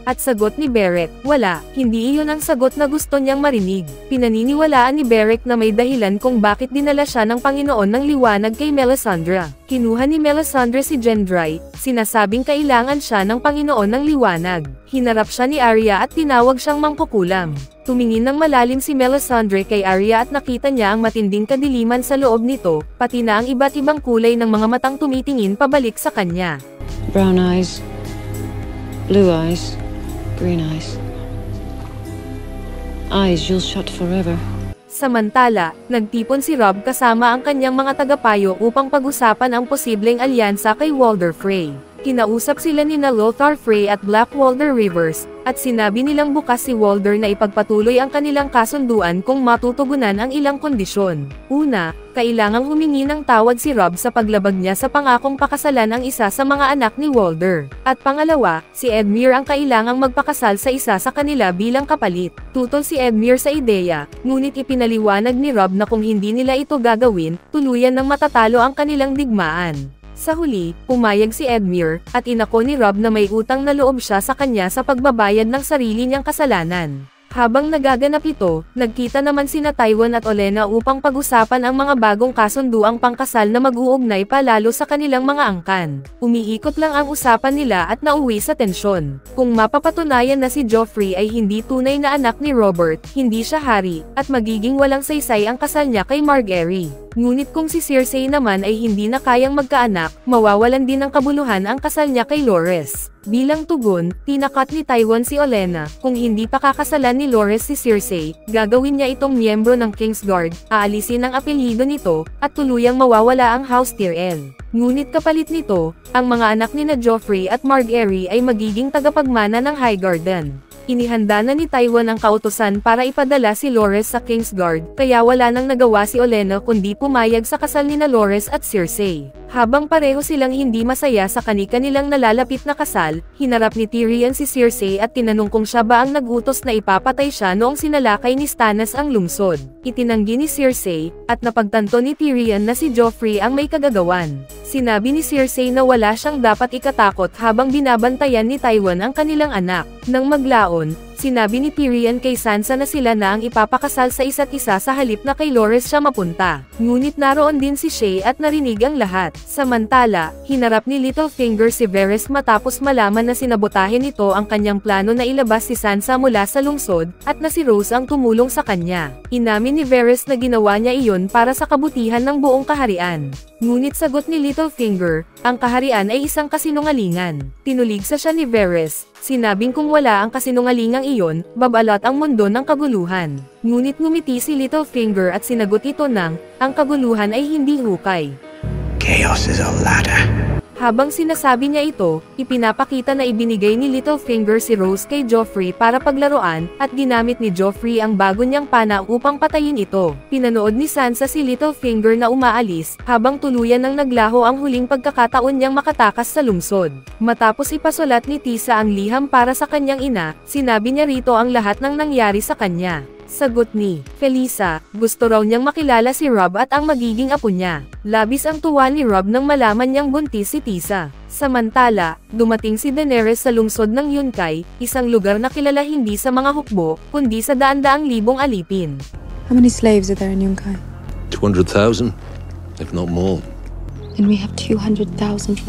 at sagot ni Beric, wala, hindi iyon ang sagot na gusto niyang marinig. Pinaniniwalaan ni Beric na may dahilan kung bakit dinala siya ng Panginoon ng Liwanag kay Melisandre. Kinuha ni Melisandre si Gendry, sinasabing kailangan siya ng Panginoon ng Liwanag. Hinarap siya ni Arya at tinawag siyang mangkukulam. Tumingin ng malalim si Melisandre kay Arya at nakita niya ang matinding kadiliman sa loob nito, pati na ang iba't ibang kulay ng mga matang tumitingin pabalik sa kanya. Brown eyes, blue eyes, green eyes. Eyes you'll shut forever. Samantala, nagtipon si Robb kasama ang kanyang mga tagapayo upang pag-usapan ang posibleng alyansa kay Walder Frey. Kinausap sila ni Lothar Frey at Black Walder Rivers, at sinabi nilang bukas si Walder na ipagpatuloy ang kanilang kasunduan kung matutugunan ang ilang kondisyon. Una, kailangang humingi ng tawad si Robb sa paglabag niya sa pangakong pakasalan ang isa sa mga anak ni Walder. At pangalawa, si Edmure ang kailangang magpakasal sa isa sa kanila bilang kapalit. Tutol si Edmure sa ideya, ngunit ipinaliwanag ni Robb na kung hindi nila ito gagawin, tuluyan ng matatalo ang kanilang digmaan. Sa huli, pumayag si Edmure, at inako ni Robb na may utang na loob siya sa kanya sa pagbabayad ng sarili niyang kasalanan. Habang nagaganap ito, nagkita naman sina Tywin at Olenna upang pag-usapan ang mga bagong kasunduang pangkasal na mag-uugnay palalo sa kanilang mga angkan. Umiikot lang ang usapan nila at nauwi sa tensyon. Kung mapapatunayan na si Joffrey ay hindi tunay na anak ni Robert, hindi siya hari, at magiging walang saysay ang kasal niya kay Margaery. Ngunit kung si Cersei naman ay hindi na kayang magkaanak, mawawalan din ng kabuluhan ang kasal niya kay Loras. Bilang tugon, tinakat ni Tywin si Olenna, kung hindi pa kakasalan ni Loras si Cersei, gagawin niya itong miyembro ng Kingsguard, aalisin ang apelyido nito, at tuluyang mawawala ang House Tyrell. Ngunit kapalit nito, ang mga anak ni Joffrey at Margaery ay magiging tagapagmana ng Highgarden. Inihanda na ni Tywin ang kautusan para ipadala si Loras sa Kingsguard, kaya wala nang nagawa si Olenna kundi pumayag sa kasal ni Loras at Cersei. Habang pareho silang hindi masaya sa kani-kanilang nalalapit na kasal, hinarap ni Tyrion si Cersei at tinanong kung siya ba ang nagutos na ipapatay siya noong sinalakay ni Stannis ang lungsod. Itinanggi ni Cersei, at napagtanto ni Tyrion na si Joffrey ang may kagagawan. Sinabi ni Cersei na wala siyang dapat ikatakot habang binabantayan ni Tywin ang kanilang anak. Nang maglaon, sinabi ni Tyrion kay Sansa na sila na ang ipapakasal sa isa't isa sa halip na kay Loras siya mapunta. Ngunit naroon din si Shae at narinig ang lahat. Samantala, hinarap ni Littlefinger si Varys matapos malaman na sinabotahin nito ang kanyang plano na ilabas si Sansa mula sa lungsod, at na si Rose ang tumulong sa kanya. Inamin ni Varys na ginawa niya iyon para sa kabutihan ng buong kaharian. Ngunit sagot ni Littlefinger, ang kaharian ay isang kasinungalingan. Tinuligsa siya ni Varys, sinabing kung wala ang kasinungalingang iyon, babalot ang mundo ng kaguluhan. Ngunit ngumiti si Littlefinger at sinagot ito ng, ang kaguluhan ay hindi hukay. Chaos is a ladder. Habang sinasabi niya ito, ipinapakita na ibinigay ni Littlefinger si Rose kay Joffrey para paglaruan, at ginamit ni Joffrey ang bago niyang pana upang patayin ito. Pinanood ni Sansa si Littlefinger na umaalis, habang tuluyan ng naglaho ang huling pagkakataon niyang makatakas sa lungsod. Matapos ipasulat ni Tisa ang liham para sa kanyang ina, sinabi niya rito ang lahat ng nangyari sa kanya. Sagot ni Felisa, gusto raw niyang makilala si Robb at ang magiging apo niya. Labis ang tuwa ni Robb nang malaman niyang buntis si Tisa. Samantala, dumating si Daenerys sa lungsod ng Yunkai, isang lugar na kilala hindi sa mga hukbo, kundi sa daan-daang libong alipin. How many slaves are there in Yunkai? 200,000, if not more. Then we have 200,000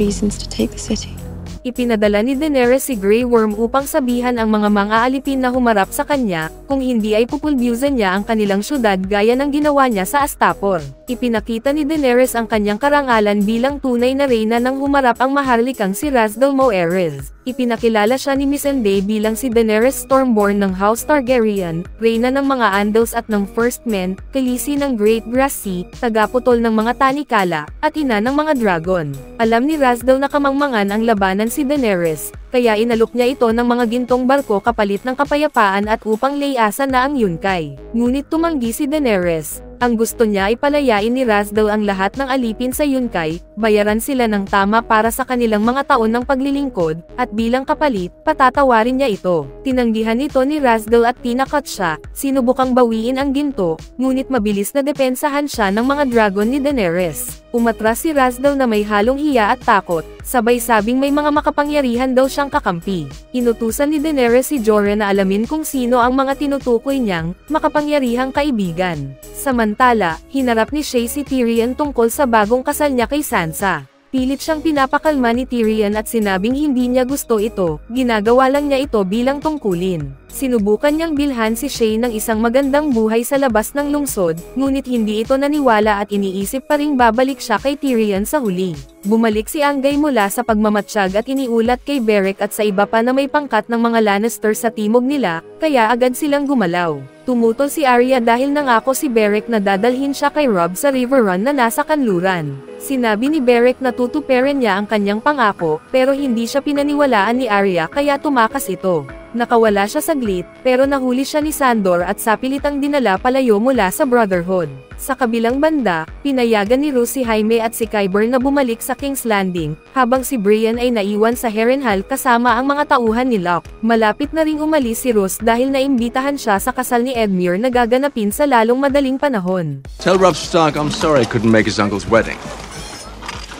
reasons to take the city. Ipinadala ni Daenerys si Grey Worm upang sabihan ang mga alipin na humarap sa kanya, kung hindi ay pupulbyusan niya ang kanilang syudad gaya ng ginawa niya sa Astapor. Ipinakita ni Daenerys ang kanyang karangalan bilang tunay na reyna nang humarap ang maharlikang si Razdal Moerys. Ipinakilala siya ni Missandei bilang si Daenerys Stormborn ng House Targaryen, reyna ng mga Andals at ng First Men, kalisi ng Great Grass Sea, tagaputol ng mga tanikala, at ina ng mga dragon. Alam ni Razdal na kamangmangan ang labanan si Daenerys, kaya inalok niya ito ng mga gintong barko kapalit ng kapayapaan at upang layasan na ang Yunkai. Ngunit tumanggi si Daenerys. Ang gusto niya ay palayain ni Razdal ang lahat ng alipin sa Yunkai, bayaran sila ng tama para sa kanilang mga taon ng paglilingkod, at bilang kapalit, patatawarin niya ito. Tinanggihan ito ni Razdal at tinakat siya, sinubukang bawiin ang ginto, ngunit mabilis na depensahan siya ng mga dragon ni Daenerys. Umatras si Razdal na may halong hiya at takot, sabay sabing may mga makapangyarihan daw siyang kakampi. Inutusan ni Daenerys si Jorah na alamin kung sino ang mga tinutukoy niyang makapangyarihang kaibigan. Samantala, hinarap ni Shae si Tyrion tungkol sa bagong kasal niya kay Sansa. Pilit siyang pinapakalma ni Tyrion at sinabing hindi niya gusto ito, ginagawa lang niya ito bilang tungkulin. Sinubukan niyang bilhan si Shae ng isang magandang buhay sa labas ng lungsod, ngunit hindi ito naniwala at iniisip pa ring babalik siya kay Tyrion sa huli. Bumalik si Angay mula sa pagmamatsyag at iniulat kay Beric at sa iba pa na may pangkat ng mga Lannister sa timog nila, kaya agad silang gumalaw. Tumutol si Arya dahil nangako si Beric na dadalhin siya kay Robb sa River Run na nasa kanluran. Sinabi ni Beric na tutuparin niya ang kanyang pangako, pero hindi siya pinaniwalaan ni Arya kaya tumakas ito. Nakawala siya saglit, pero nahuli siya ni Sandor at sapilitang dinala palayo mula sa Brotherhood. Sa kabilang banda, pinayagan ni Roose si Jaime at si Qyburn na bumalik sa King's Landing, habang si Brienne ay naiwan sa Harrenhal kasama ang mga tauhan ni Locke. Malapit na ring umalis si Roose dahil naimbitahan siya sa kasal ni Edmure na gaganapin sa lalong madaling panahon. Tell Robb Stark I'm sorry I couldn't make his uncle's wedding.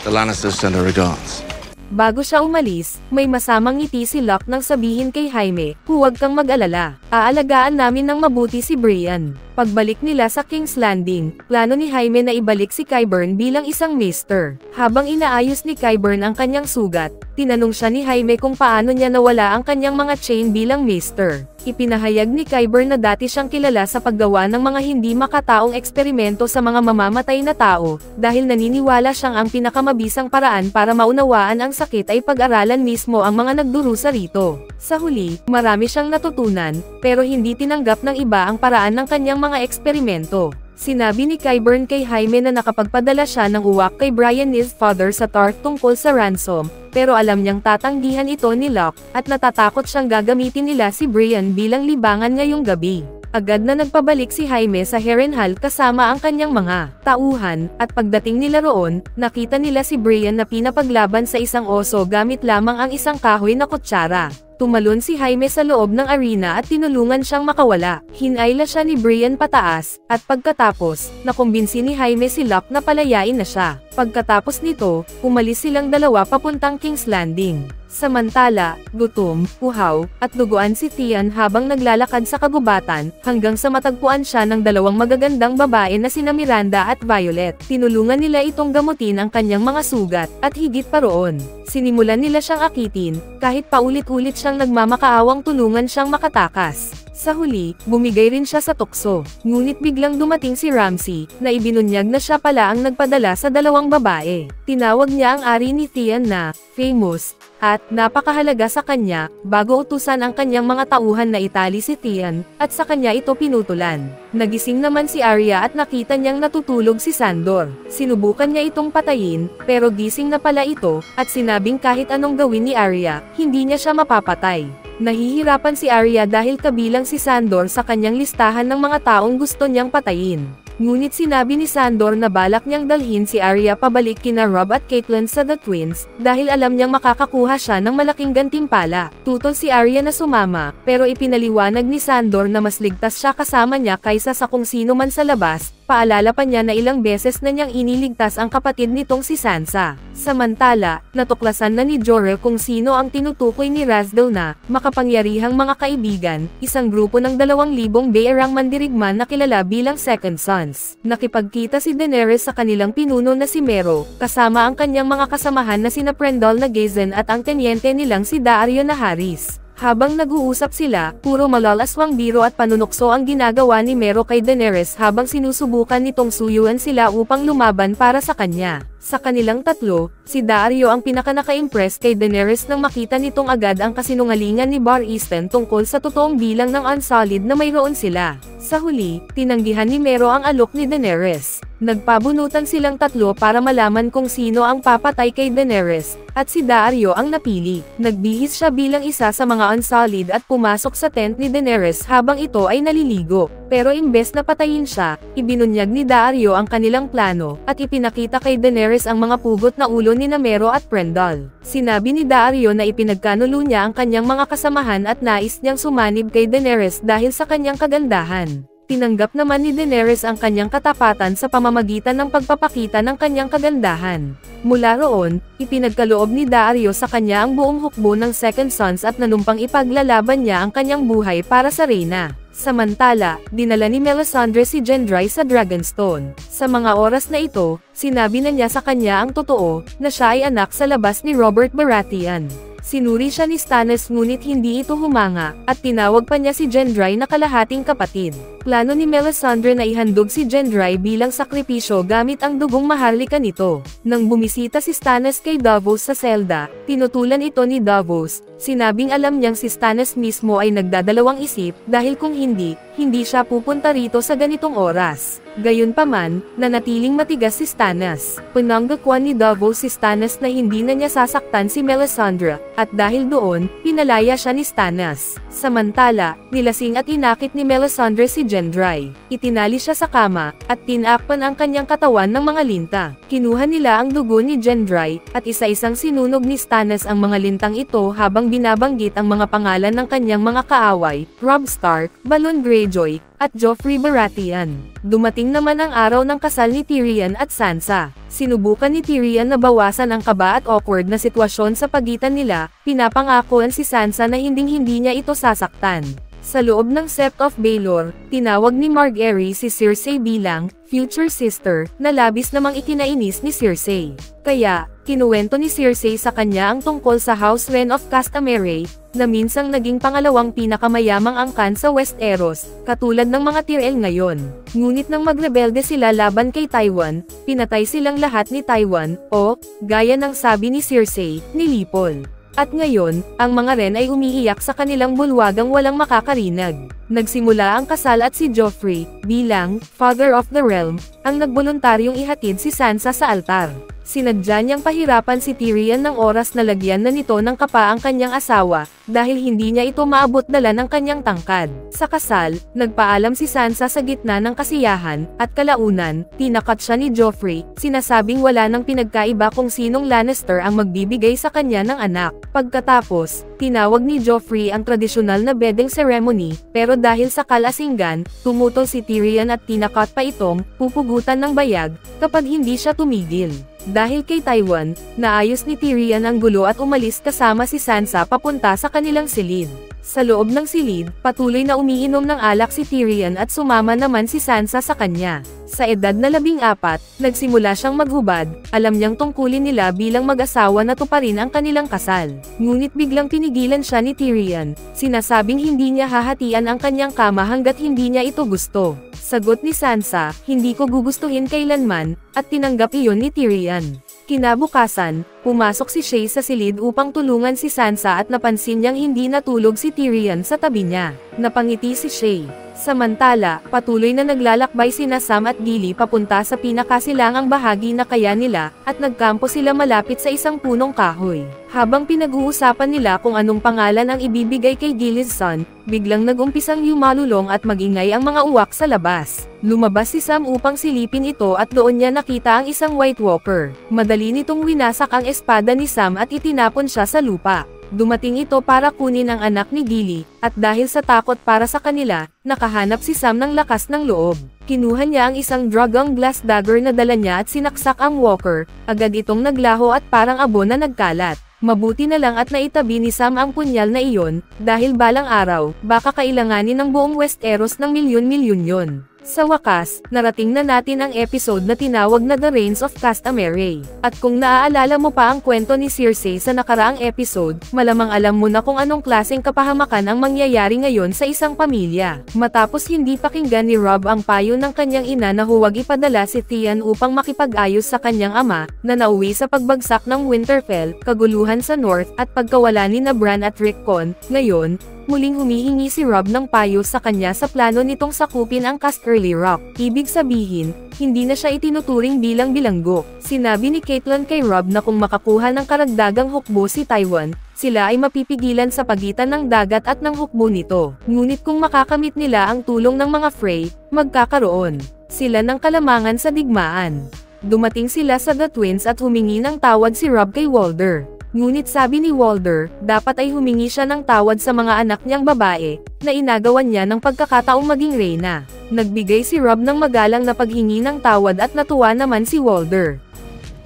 The Lannisters send her regards. Bago siya umalis, may masamang ngiti si Locke nang sabihin kay Jaime, "Huwag kang mag-alala, aalagaan namin ng mabuti si Brienne." Pagbalik nila sa King's Landing, plano ni Jaime na ibalik si Qyburn bilang isang maester. Habang inaayos ni Qyburn ang kanyang sugat, tinanong siya ni Jaime kung paano niya nawala ang kanyang mga chain bilang maester. Ipinahayag ni Qyburn na dati siyang kilala sa paggawa ng mga hindi makataong eksperimento sa mga mamamatay na tao, dahil naniniwala siyang ang pinakamabisang paraan para maunawaan ang sakit ay pag-aralan mismo ang mga nagdurusa rito. Sa huli, marami siyang natutunan, pero hindi tinanggap ng iba ang paraan ng kanyang mga eksperimento. Sinabi ni Qyburn kay Jaime na nakapagpadala siya ng uwak kay Brienne's father sa Tarth tungkol sa ransom, pero alam niyang tatanggihan ito ni Locke, at natatakot siyang gagamitin nila si Brienne bilang libangan ngayong gabi. Agad na nagpabalik si Jaime sa Harrenhal kasama ang kanyang mga tauhan, at pagdating nila roon, nakita nila si Brienne na pinapaglaban sa isang oso gamit lamang ang isang kahoy na kutsara. Tumalon si Jaime sa loob ng arena at tinulungan siyang makawala. Hinayla siya ni Brienne pataas, at pagkatapos, nakumbinsi ni Jaime si Locke na palayain na siya. Pagkatapos nito, umalis silang dalawa papuntang King's Landing. Samantala, gutom, uhaw, at duguan si Theon habang naglalakad sa kagubatan, hanggang sa matagpuan siya ng dalawang magagandang babae na sina Miranda at Violet. Tinulungan nila itong gamutin ang kanyang mga sugat, at higit pa roon, sinimulan nila siyang akitin, kahit paulit-ulit siyang nagmamakaawang tulungan siyang makatakas. Sa huli, bumigay rin siya sa tukso, ngunit biglang dumating si Ramsay, na ibinunyag na siya pala ang nagpadala sa dalawang babae. Tinawag niya ang ari ni Theon na famous, at napakahalaga sa kanya, bago utusan ang kanyang mga tauhan na itali si Theon, at sa kanya ito pinutulan. Nagising naman si Arya at nakita niyang natutulog si Sandor. Sinubukan niya itong patayin, pero gising na pala ito, at sinabing kahit anong gawin ni Arya, hindi niya siya mapapatay. Nahihirapan si Arya dahil kabilang si Sandor sa kanyang listahan ng mga taong gusto niyang patayin. Ngunit sinabi ni Sandor na balak niyang dalhin si Arya pabalik kina Robb at Catelyn sa The Twins, dahil alam niyang makakakuha siya ng malaking gantimpala. Tutol si Arya na sumama, pero ipinaliwanag ni Sandor na mas ligtas siya kasama niya kaysa sa kung sino man sa labas. Paalala pa niya na ilang beses na niyang iniligtas ang kapatid nitong si Sansa. Samantala, natuklasan na ni Jorah kung sino ang tinutukoy ni Razdal na makapangyarihang mga kaibigan, isang grupo ng 2,000 Beerang mandirigman na kilala bilang Second Sons. Nakipagkita si Daenerys sa kanilang pinuno na si Meero, kasama ang kanyang mga kasamahan na sina Prendal na Gazen at ang tenyente nilang si Daario Naharis. Habang nag-uusap sila, puro malalaswang biro at panunukso ang ginagawa ni Meero kay Daenerys habang sinusubukan nitong suyuan sila upang lumaban para sa kanya. Sa kanilang tatlo, si Daario ang pinaka-naka-impress kay Daenerys nang makita nitong agad ang kasinungalingan ni Bar Easton tungkol sa totoong bilang ng Unsullied na mayroon sila. Sa huli, tinanggihan ni Meero ang alok ni Daenerys. Nagpabunutan silang tatlo para malaman kung sino ang papatay kay Daenerys, at si Daario ang napili. Nagbihis siya bilang isa sa mga Unsullied at pumasok sa tent ni Daenerys habang ito ay naliligo. Pero imbes na patayin siya, ibinunyag ni Daario ang kanilang plano, at ipinakita kay Daenerys ang mga pugot na ulo ni Meero at Prendal. Sinabi ni Daario na ipinagkanulo niya ang kanyang mga kasamahan at nais niyang sumanib kay Daenerys dahil sa kanyang kagandahan. Tinanggap naman ni Daenerys ang kanyang katapatan sa pamamagitan ng pagpapakita ng kanyang kagandahan. Mula roon, ipinagkaloob ni Daario sa kanya ang buong hukbo ng Second Sons at nanumpang ipaglalaban niya ang kanyang buhay para sa reyna. Samantala, dinala ni Melisandre si Gendry sa Dragonstone. Sa mga oras na ito, sinabi na niya sa kanya ang totoo, na siya ay anak sa labas ni Robert Baratheon. Sinuri siya ni Stannis ngunit hindi ito humanga, at tinawag pa niya si Gendry na kalahating kapatid. Plano ni Melisandre na ihandog si Gendry bilang sakripisyo gamit ang dugong maharlika nito. Nang bumisita si Stannis kay Davos sa selda, tinutulan ito ni Davos. Sinabing alam niyang si Stannis mismo ay nagdadalawang isip dahil kung hindi siya pupunta rito sa ganitong oras. Gayunpaman, nanatiling matigas si Stannis. Pinanggakwan ni Davos si Stannis na hindi na niya sasaktan si Melisandre, at dahil doon, pinalaya siya ni Stannis. Samantala, nilasing at inakit ni Melisandre si Gendry. Itinali siya sa kama, at tinakpan ang kanyang katawan ng mga linta. Kinuha nila ang dugo ni Gendry, at isa-isang sinunog ni Stannis ang mga lintang ito habang binabanggit ang mga pangalan ng kanyang mga kaaway, Robb Stark, Balon Greyjoy, at Joffrey Baratheon. Dumating naman ang araw ng kasal ni Tyrion at Sansa. Sinubukan ni Tyrion na bawasan ang kaba at awkward na sitwasyon sa pagitan nila, pinapangakuan si Sansa na hinding-hindi niya ito sasaktan. Sa loob ng Sept of Baelor, tinawag ni Margaery si Cersei bilang future sister, na labis namang ikinainis ni Cersei. Kaya, kinuwento ni Cersei sa kanya ang tungkol sa House Wren of Castamere, na minsang naging pangalawang pinakamayamang angkan sa Westeros, katulad ng mga Tyrell ngayon. Ngunit nang magrebelde sila laban kay Tywin, pinatay silang lahat ni Tywin, o, gaya ng sabi ni Cersei, nilipol. At ngayon, ang mga Wren ay umiiyak sa kanilang bulwagang walang makakarinag. Nagsimula ang kasal at si Joffrey, bilang Father of the Realm, ang nagboluntaryong ihatid si Sansa sa altar. Sinadya niyang pahirapan si Tyrion ng oras na lagyan na nito ng kapa ang kanyang asawa, dahil hindi niya ito maabot dala ng kanyang tangkad. Sa kasal, nagpaalam si Sansa sa gitna ng kasiyahan, at kalaunan, tinakat siya ni Joffrey, sinasabing wala nang pinagkaiba kung sinong Lannister ang magbibigay sa kanya ng anak. Pagkatapos, tinawag ni Joffrey ang tradisyonal na bedding ceremony, pero dahil sa kalasinggan, tumutol si Tyrion at tinakat pa itong pupugutan ng bayag, kapag hindi siya tumigil. Dahil kay Tywin, naayos ni Tyrion ang gulo at umalis kasama si Sansa papunta sa kanilang silid. Sa loob ng silid, patuloy na umiinom ng alak si Tyrion at sumama naman si Sansa sa kanya. Sa edad na 14, nagsimula siyang maghubad, alam niyang tungkulin nila bilang mag-asawa na tuparin ang kanilang kasal. Ngunit biglang tinigilan siya ni Tyrion, sinasabing hindi niya hahatian ang kanyang kama hanggat hindi niya ito gusto. Sagot ni Sansa, hindi ko gugustuhin kailanman, at tinanggap iyon ni Tyrion. Kinabukasan, pumasok si Shae sa silid upang tulungan si Sansa at napansin niyang hindi natulog si Tyrion sa tabi niya. Napangiti si Shae. Samantala, patuloy na naglalakbay sina Sam at Gilly papunta sa pinakasilangang bahagi na kaya nila, at nagkampo sila malapit sa isang punong kahoy. Habang pinag-uusapan nila kung anong pangalan ang ibibigay kay Gilly's son, biglang nag-umpisang yumalulong at magingay ang mga uwak sa labas. Lumabas si Sam upang silipin ito at doon niya nakita ang isang White Walker. Madali nitong winasak ang espada ni Sam at itinapon siya sa lupa. Dumating ito para kunin ang anak ni Gilly, at dahil sa takot para sa kanila, nakahanap si Sam ng lakas ng loob. Kinuha niya ang isang dragon glass dagger na dala niya at sinaksak ang walker, agad itong naglaho at parang abo na nagkalat. Mabuti na lang at naitabi ni Sam ang punyal na iyon, dahil balang araw, baka kailanganin ng buong Westeros ng milyon-milyon yon. Sa wakas, narating na natin ang episode na tinawag na The Rains of Castamere. At kung naaalala mo pa ang kwento ni Cersei sa nakaraang episode, malamang alam mo na kung anong klaseng kapahamakan ang mangyayari ngayon sa isang pamilya. Matapos hindi pakinggan ni Robb ang payo ng kanyang ina na huwag ipadala si Theon upang makipag-ayos sa kanyang ama, na nauwi sa pagbagsak ng Winterfell, kaguluhan sa North, at pagkawala ni Bran at Rickon, ngayon, muling humihingi si Robb ng payo sa kanya sa plano nitong sakupin ang Casterly Rock. Ibig sabihin, hindi na siya itinuturing bilang bilanggo. Sinabi ni Catelyn kay Robb na kung makakuha ng karagdagang hukbo si Tywin, sila ay mapipigilan sa pagitan ng dagat at ng hukbo nito. Ngunit kung makakamit nila ang tulong ng mga Frey, magkakaroon sila ng kalamangan sa digmaan. Dumating sila sa The Twins at humingi ng tawad si Robb kay Walder. Ngunit sabi ni Walder, dapat ay humingi siya ng tawad sa mga anak niyang babae, na inagawan niya ng pagkakataong maging reyna. Nagbigay si Robb ng magalang na paghingi ng tawad at natuwa naman si Walder.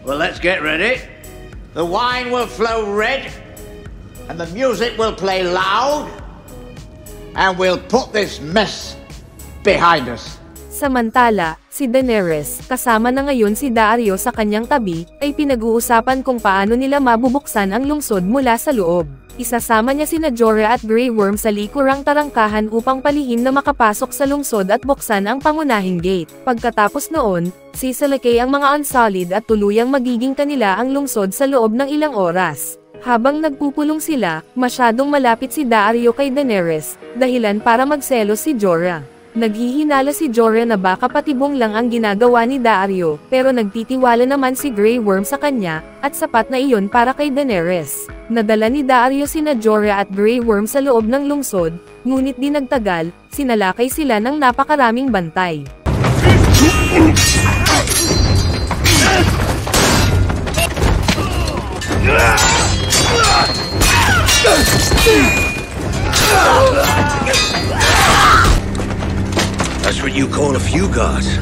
Well, let's get ready. The wine will flow red, and the music will play loud, and we'll put this mess behind us. Samantala, Si Daenerys, kasama na ngayon si Daario sa kanyang tabi, ay pinag-uusapan kung paano nila mabubuksan ang lungsod mula sa loob. Isasama niya sina Jorah at Grey Worm sa likurang tarangkahan upang palihim na makapasok sa lungsod at buksan ang pangunahing gate. Pagkatapos noon, sisalakay ang mga Unsullied at tuluyang magiging kanila ang lungsod sa loob ng ilang oras. Habang nagpupulong sila, masyadong malapit si Daario kay Daenerys, dahilan para magselos si Jorah. Naghihinala si Jorah na baka patibong lang ang ginagawa ni Daario, pero nagtitiwala naman si Grey Worm sa kanya, at sapat na iyon para kay Daenerys. Nadala ni Daario sina Jorah at Grey Worm sa loob ng lungsod, ngunit di nagtagal, sinalakay sila ng napakaraming bantay. That's what you call a few gods.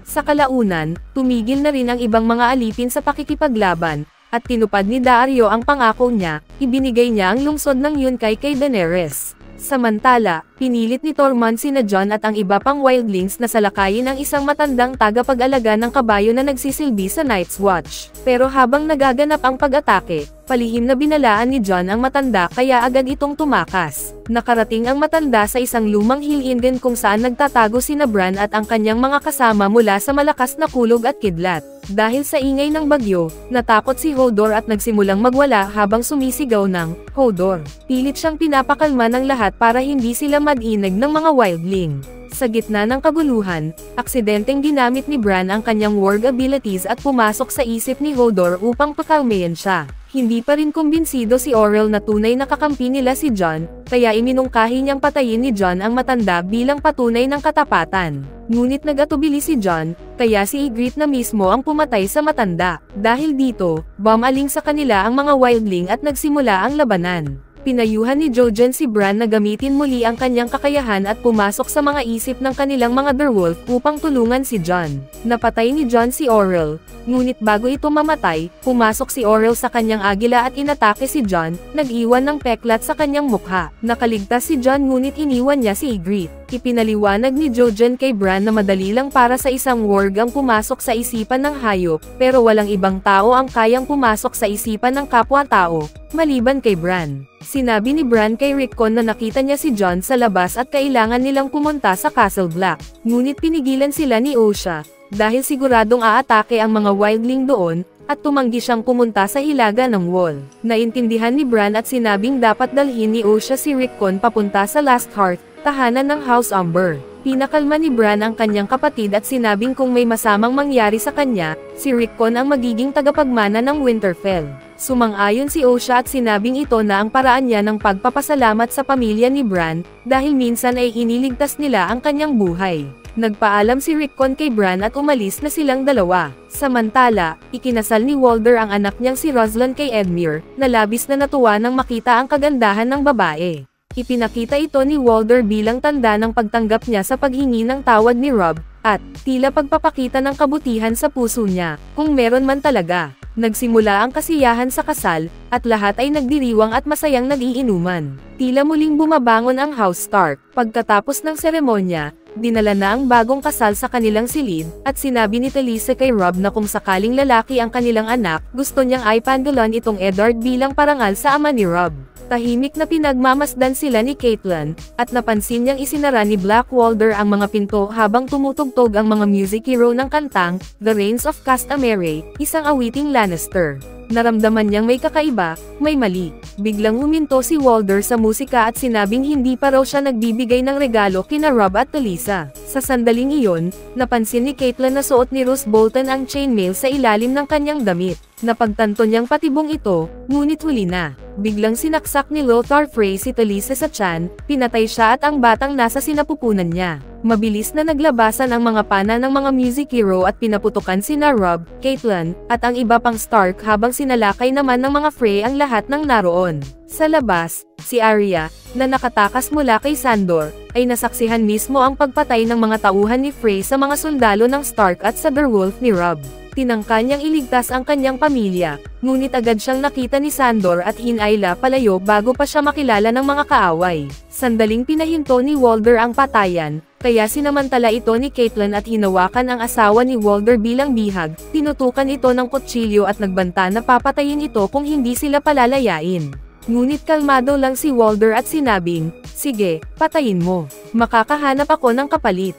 Sa kalaunan, tumigil na rin ang ibang mga alipin sa pakikipaglaban, at tinupad ni Daario ang pangako niya, ibinigay niya ang lungsod ng Yunkai kay Daenerys. Samantala, pinilit ni Tormund sina Jon at ang iba pang wildlings na salakayin ang isang matandang tagapag-alaga ng kabayo na nagsisilbi sa Night's Watch. Pero habang nagaganap ang pag-atake, palihim na binalaan ni Jon ang matanda kaya agad itong tumakas. Nakarating ang matanda sa isang lumang hill inn kung saan nagtatago sina Bran at ang kanyang mga kasama mula sa malakas na kulog at kidlat. Dahil sa ingay ng bagyo, natakot si Hodor at nagsimulang magwala habang sumisigaw ng Hodor. Pilit siyang pinapakalma ng lahat para hindi sila madinig ng mga wildling. Sa gitna ng kaguluhan, aksidenteng ginamit ni Bran ang kanyang warg abilities at pumasok sa isip ni Hodor upang pakalmayan siya. Hindi pa rin kumbinsido si Orell na tunay na kakampi nila si Jon, kaya iminungkahi niyang patayin ni Jon ang matanda bilang patunay ng katapatan. Ngunit nagatubili si Jon, kaya si Ygritte na mismo ang pumatay sa matanda. Dahil dito, bumaling sa kanila ang mga wildling at nagsimula ang labanan. Pinayuhan ni Jojen si Bran na gamitin muli ang kanyang kakayahan at pumasok sa mga isip ng kanilang mga Direwolf upang tulungan si Jon. Napatay ni Jon si Orell, ngunit bago ito mamatay, pumasok si Orell sa kanyang agila at inatake si Jon, nag-iwan ng peklat sa kanyang mukha. Nakaligtas si Jon ngunit iniwan niya si Ygritte. Ipinaliwanag ni Jojen kay Bran na madali lang para sa isang warg ang pumasok sa isipan ng hayop, pero walang ibang tao ang kayang pumasok sa isipan ng kapwa-tao, maliban kay Bran. Sinabi ni Bran kay Rickon na nakita niya si Jon sa labas at kailangan nilang pumunta sa Castle Black. Ngunit pinigilan sila ni Osha, dahil siguradong aatake ang mga wildling doon, at tumanggi siyang pumunta sa hilaga ng wall. Naintindihan ni Bran at sinabing dapat dalhin ni Osha si Rickon papunta sa Last Hearth, tahanan ng House Umber. Pinakalma ni Bran ang kanyang kapatid at sinabing kung may masamang mangyari sa kanya, si Rickon ang magiging tagapagmana ng Winterfell. Sumang-ayon si Osha at sinabing ito na ang paraan niya ng pagpapasalamat sa pamilya ni Bran, dahil minsan ay iniligtas nila ang kanyang buhay. Nagpaalam si Rickon kay Bran at umalis na silang dalawa. Samantala, ikinasal ni Walder ang anak niyang si Roslan kay Edmure, na labis na natuwa nang makita ang kagandahan ng babae. Ipinakita ito ni Walder bilang tanda ng pagtanggap niya sa paghingi ng tawad ni Robb, at tila pagpapakita ng kabutihan sa puso niya, kung meron man talaga. Nagsimula ang kasiyahan sa kasal, at lahat ay nagdiriwang at masayang nag-iinuman. Tila muling bumabangon ang House Stark. Pagkatapos ng seremonya, dinala na ang bagong kasal sa kanilang silid, at sinabi ni Talisa kay Robb na kung sakaling lalaki ang kanilang anak, gusto niyang ipandulan itong Eddard bilang parangal sa ama ni Robb. Tahimik na pinagmamasdan sila ni Catelyn, at napansin niyang isinara ni Black Walder ang mga pinto habang tumutugtog ang mga music hero ng kantang, The Rains of Castamere, isang awiting Lannister. Naramdaman niyang may kakaiba, may mali. Biglang huminto si Walder sa musika at sinabing hindi pa raw siya nagbibigay ng regalo kina Robb at Talisa. Sa sandaling iyon, napansin ni Catelyn na suot ni Roose Bolton ang chainmail sa ilalim ng kanyang damit. Napagtanto niyang patibong ito, ngunit huli na. Biglang sinaksak ni Lothar Frey si Talisa sa tiyan, pinatay siya at ang batang nasa sinapupunan niya. Mabilis na naglabasan ang mga pana ng mga music hero at pinaputukan sina Robb, Catelyn, at ang iba pang Stark habang sinalakay naman ng mga Frey ang lahat ng naroon. Sa labas, si Arya, na nakatakas mula kay Sandor, ay nasaksihan mismo ang pagpatay ng mga tauhan ni Frey sa mga sundalo ng Stark at sa Direwolf ni Robb. Tinangka niyang iligtas ang kanyang pamilya, ngunit agad siyang nakita ni Sandor at hinayla palayo bago pa siya makilala ng mga kaaway. Sandaling pinahinto ni Walder ang patayan, kaya sinamantala ito ni Catelyn at hinawakan ang asawa ni Walder bilang bihag, tinutukan ito ng kutsilyo at nagbanta na papatayin ito kung hindi sila palalayain. Ngunit kalmado lang si Walder at sinabing, "Sige, patayin mo. Makakahanap ako ng kapalit."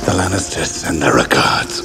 The Lannisters send their regards.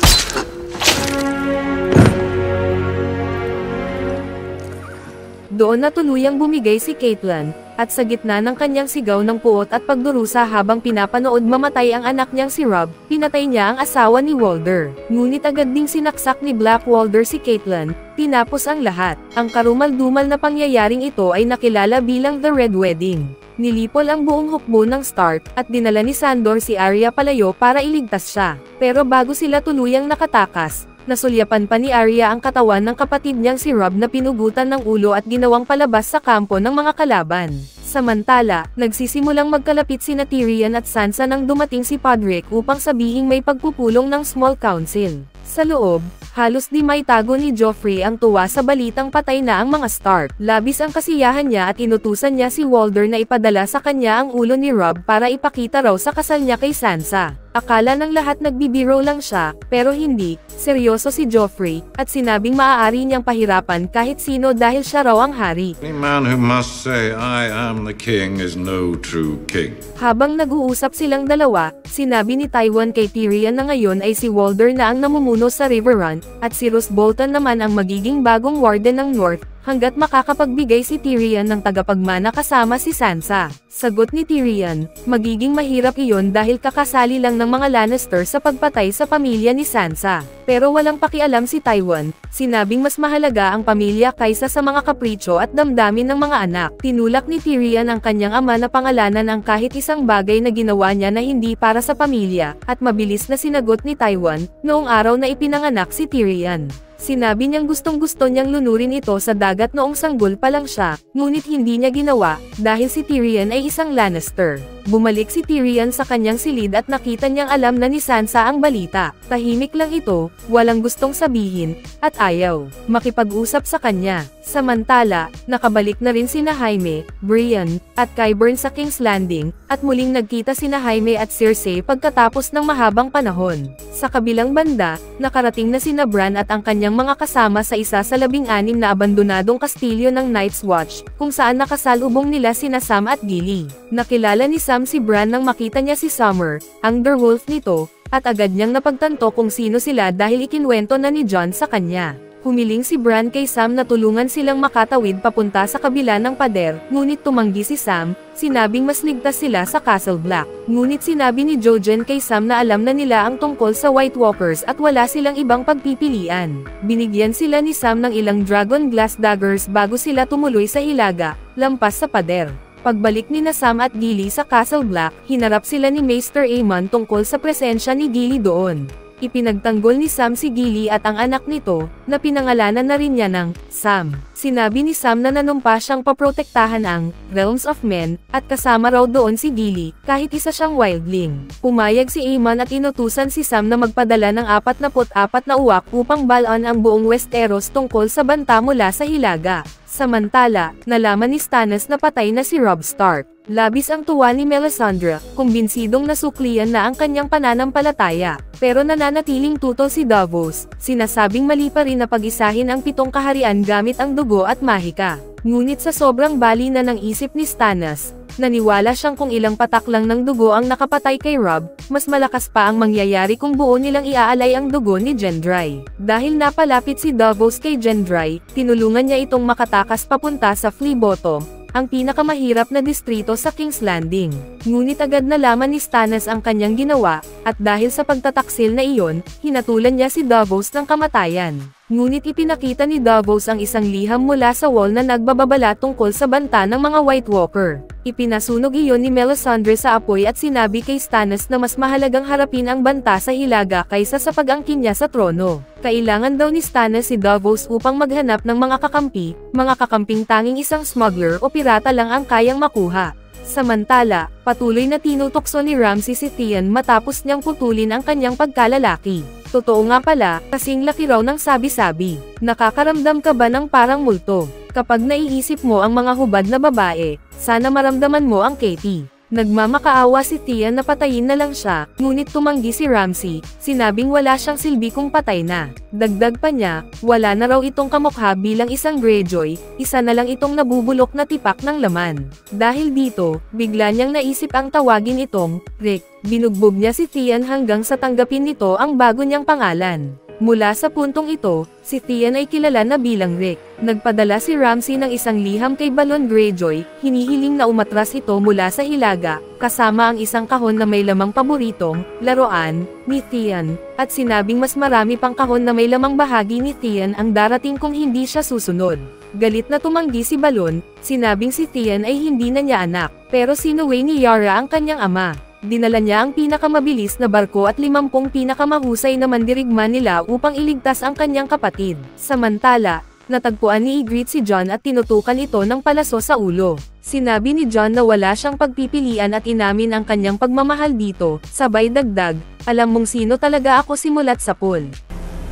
Doon na tuluyang bumigay si Catelyn, at sa gitna ng kanyang sigaw ng puot at pagdurusa habang pinapanood mamatay ang anak niyang si Robb, pinatay niya ang asawa ni Walder. Ngunit agad ding sinaksak ni Black Walder si Catelyn, tinapos ang lahat. Ang karumal-dumal na pangyayaring ito ay nakilala bilang The Red Wedding. Nilipol ang buong hukbo ng Stark, at dinala ni Sandor si Arya palayo para iligtas siya. Pero bago sila tuluyang nakatakas, nasulyapan pa ni Arya ang katawan ng kapatid niyang si Robb na pinugutan ng ulo at ginawang palabas sa kampo ng mga kalaban. Samantala, nagsisimulang magkalapit sina Tyrion at Sansa nang dumating si Podrick upang sabihing may pagpupulong ng Small Council. Sa loob, halos di maitago ni Joffrey ang tuwa sa balitang patay na ang mga Stark. Labis ang kasiyahan niya at inutusan niya si Walder na ipadala sa kanya ang ulo ni Robb para ipakita raw sa kasal niya kay Sansa. Akala ng lahat nagbibiro lang siya, pero hindi, seryoso si Joffrey, at sinabing maaari niyang pahirapan kahit sino dahil siya raw ang hari. Any man who must say, "I am the king," is no true king. Habang nag-uusap silang dalawa, sinabi ni Tywin kay Tyrion na ngayon ay si Walder na ang namumuno sa Riverrun, at si Roose Bolton naman ang magiging bagong warden ng North, hanggat makakapagbigay si Tyrion ng tagapagmana kasama si Sansa. Sagot ni Tyrion, magiging mahirap iyon dahil kakasali lang ng mga Lannister sa pagpatay sa pamilya ni Sansa. Pero walang pakialam si Tywin, sinabing mas mahalaga ang pamilya kaysa sa mga kapritsyo at damdamin ng mga anak. Tinulak ni Tyrion ang kanyang ama na pangalanan ang kahit isang bagay na ginawa niya na hindi para sa pamilya, at mabilis na sinagot ni Tywin, noong araw na ipinanganak si Tyrion. Sinabi niyang gustong-gusto niyang lunurin ito sa dagat noong sanggol pa lang siya, ngunit hindi niya ginawa, dahil si Tyrion ay isang Lannister. Bumalik si Tyrion sa kanyang silid at nakita niyang alam na ni Sansa ang balita. Tahimik lang ito, walang gustong sabihin, at ayaw makipag-usap sa kanya. Samantala, nakabalik na rin sina Jaime, Brienne, at Qyburn sa King's Landing, at muling nagkita sina Jaime at Cersei pagkatapos ng mahabang panahon. Sa kabilang banda, nakarating na sina Bran at ang kanyang mga kasama sa isa sa 16 na abandonadong kastilyo ng Night's Watch, kung saan nakasalubong nila sina Sam at Gilly. Nakilala ni Sam si Bran nang makita niya si Summer, ang Direwolf nito, at agad niyang napagtanto kung sino sila dahil ikinwento na ni Jon sa kanya. Humiling si Bran kay Sam na tulungan silang makatawid papunta sa kabila ng pader, ngunit tumanggi si Sam, sinabing mas ligtas sila sa Castle Black. Ngunit sinabi ni Jojen kay Sam na alam na nila ang tungkol sa White Walkers at wala silang ibang pagpipilian. Binigyan sila ni Sam ng ilang dragon glass daggers bago sila tumuloy sa hilaga, lampas sa pader. Pagbalik ni na Sam at Gilly sa Castle Black, hinarap sila ni Maester Aemon tungkol sa presensya ni Gilly doon. Ipinagtanggol ni Sam si Gilly at ang anak nito, na pinangalanan na rin niya ng Sam. Sinabi ni Sam na nanumpa siyang paprotektahan ang Realms of Men, at kasama raw doon si Gilly, kahit isa siyang wildling. Pumayag si Aemon at inutusan si Sam na magpadala ng 44 na uwak upang balon ang buong Westeros tungkol sa banta mula sa hilaga. Samantala, nalaman ni Stannis na patay na si Robb Stark. Labis ang tuwa ni Melisandre, kumbinsidong nasuklian na ang kanyang pananampalataya. Pero nananatiling tutol si Davos, sinasabing mali pa rin na pag-isahin ang 7 kaharian gamit ang dugo at mahika. Ngunit sa sobrang bali na ng isip ni Stannis, naniwala siyang kung ilang patak lang ng dugo ang nakapatay kay Robb, mas malakas pa ang mangyayari kung buo nilang iaalay ang dugo ni Gendry. Dahil napalapit si Davos kay Gendry, tinulungan niya itong makatakas papunta sa Flea Bottom, ang pinakamahirap na distrito sa King's Landing. Ngunit agad nalaman ni Stannis ang kanyang ginawa, at dahil sa pagtataksil na iyon, hinatulan niya si Davos ng kamatayan. Ngunit ipinakita ni Davos ang isang liham mula sa wall na nagbababala tungkol sa banta ng mga White Walker. Ipinasunog iyon ni Melisandre sa apoy at sinabi kay Stannis na mas mahalagang harapin ang banta sa hilaga kaysa sa pag-angkin niya sa trono. Kailangan daw ni Stannis si Davos upang maghanap ng mga kakamping tanging isang smuggler o pirata lang ang kayang makuha. Samantala, patuloy na tinutokso ni Ramsay si Theon matapos niyang putulin ang kanyang pagkalalaki. Totoo nga pala, kasing laki raw ng sabi-sabi. Nakakaramdam ka ba ng parang multo? Kapag naiisip mo ang mga hubad na babae, sana maramdaman mo ang Katie. Nagmamakaawa si Theon na patayin na lang siya, ngunit tumanggi si Ramsay, sinabing wala siyang silbi kung patay na. Dagdag pa niya, wala na raw itong kamukha bilang isang Greyjoy, isa na lang itong nabubulok na tipak ng laman. Dahil dito, bigla niyang naisip ang tawagin itong Rick. Binugbog niya si Theon hanggang sa tanggapin nito ang bago niyang pangalan. Mula sa puntong ito, si Theon ay kilala na bilang Rick. Nagpadala si Ramsay ng isang liham kay Balon Greyjoy, hinihiling na umatras ito mula sa hilaga, kasama ang isang kahon na may lamang paboritong laruan ni Theon, at sinabing mas marami pang kahon na may lamang bahagi ni Theon ang darating kung hindi siya susunod. Galit na tumanggi si Balon, sinabing si Theon ay hindi na niya anak, pero sinuway ni Yara ang kanyang ama. Dinala niya ang pinakamabilis na barko at 50 pinakamahusay na mandirigma nila upang iligtas ang kanyang kapatid. Samantala, natagpuan ni Ygritte si Jon at tinutukan ito ng palaso sa ulo. Sinabi ni Jon na wala siyang pagpipilian at inamin ang kanyang pagmamahal dito, sabay dagdag, alam mong sino talaga ako simulat sa pool.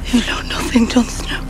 You know nothing, Jon Snow.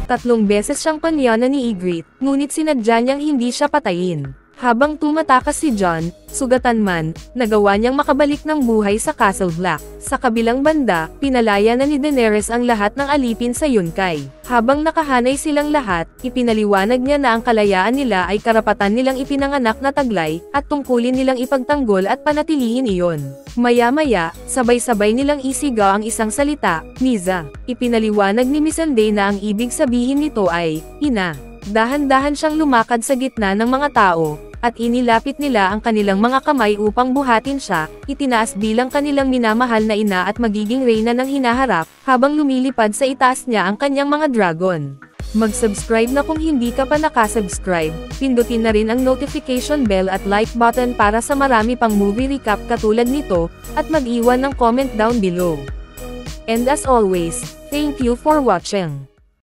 3 beses siyang panyanan ni Ygritte, ngunit sinadya niyang hindi siya patayin. Habang tumatakas si Jon, sugatan man, nagawa niyang makabalik ng buhay sa Castle Black. Sa kabilang banda, pinalaya na ni Daenerys ang lahat ng alipin sa Yunkai. Habang nakahanay silang lahat, ipinaliwanag niya na ang kalayaan nila ay karapatan nilang ipinanganak na taglay, at tungkulin nilang ipagtanggol at panatilihin iyon. Maya-maya, sabay-sabay nilang isigaw ang isang salita, Misa. Ipinaliwanag ni Missandei na ang ibig sabihin nito ay, ina. Dahan-dahan siyang lumakad sa gitna ng mga tao, at inilapit nila ang kanilang mga kamay upang buhatin siya, itinaas bilang kanilang minamahal na ina at magiging reyna ng hinaharap, habang lumilipad sa itaas niya ang kanyang mga dragon. Mag-subscribe na kung hindi ka pa nakasubscribe, pindutin na rin ang notification bell at like button para sa marami pang movie recap katulad nito, at mag-iwan ng comment down below. And as always, thank you for watching.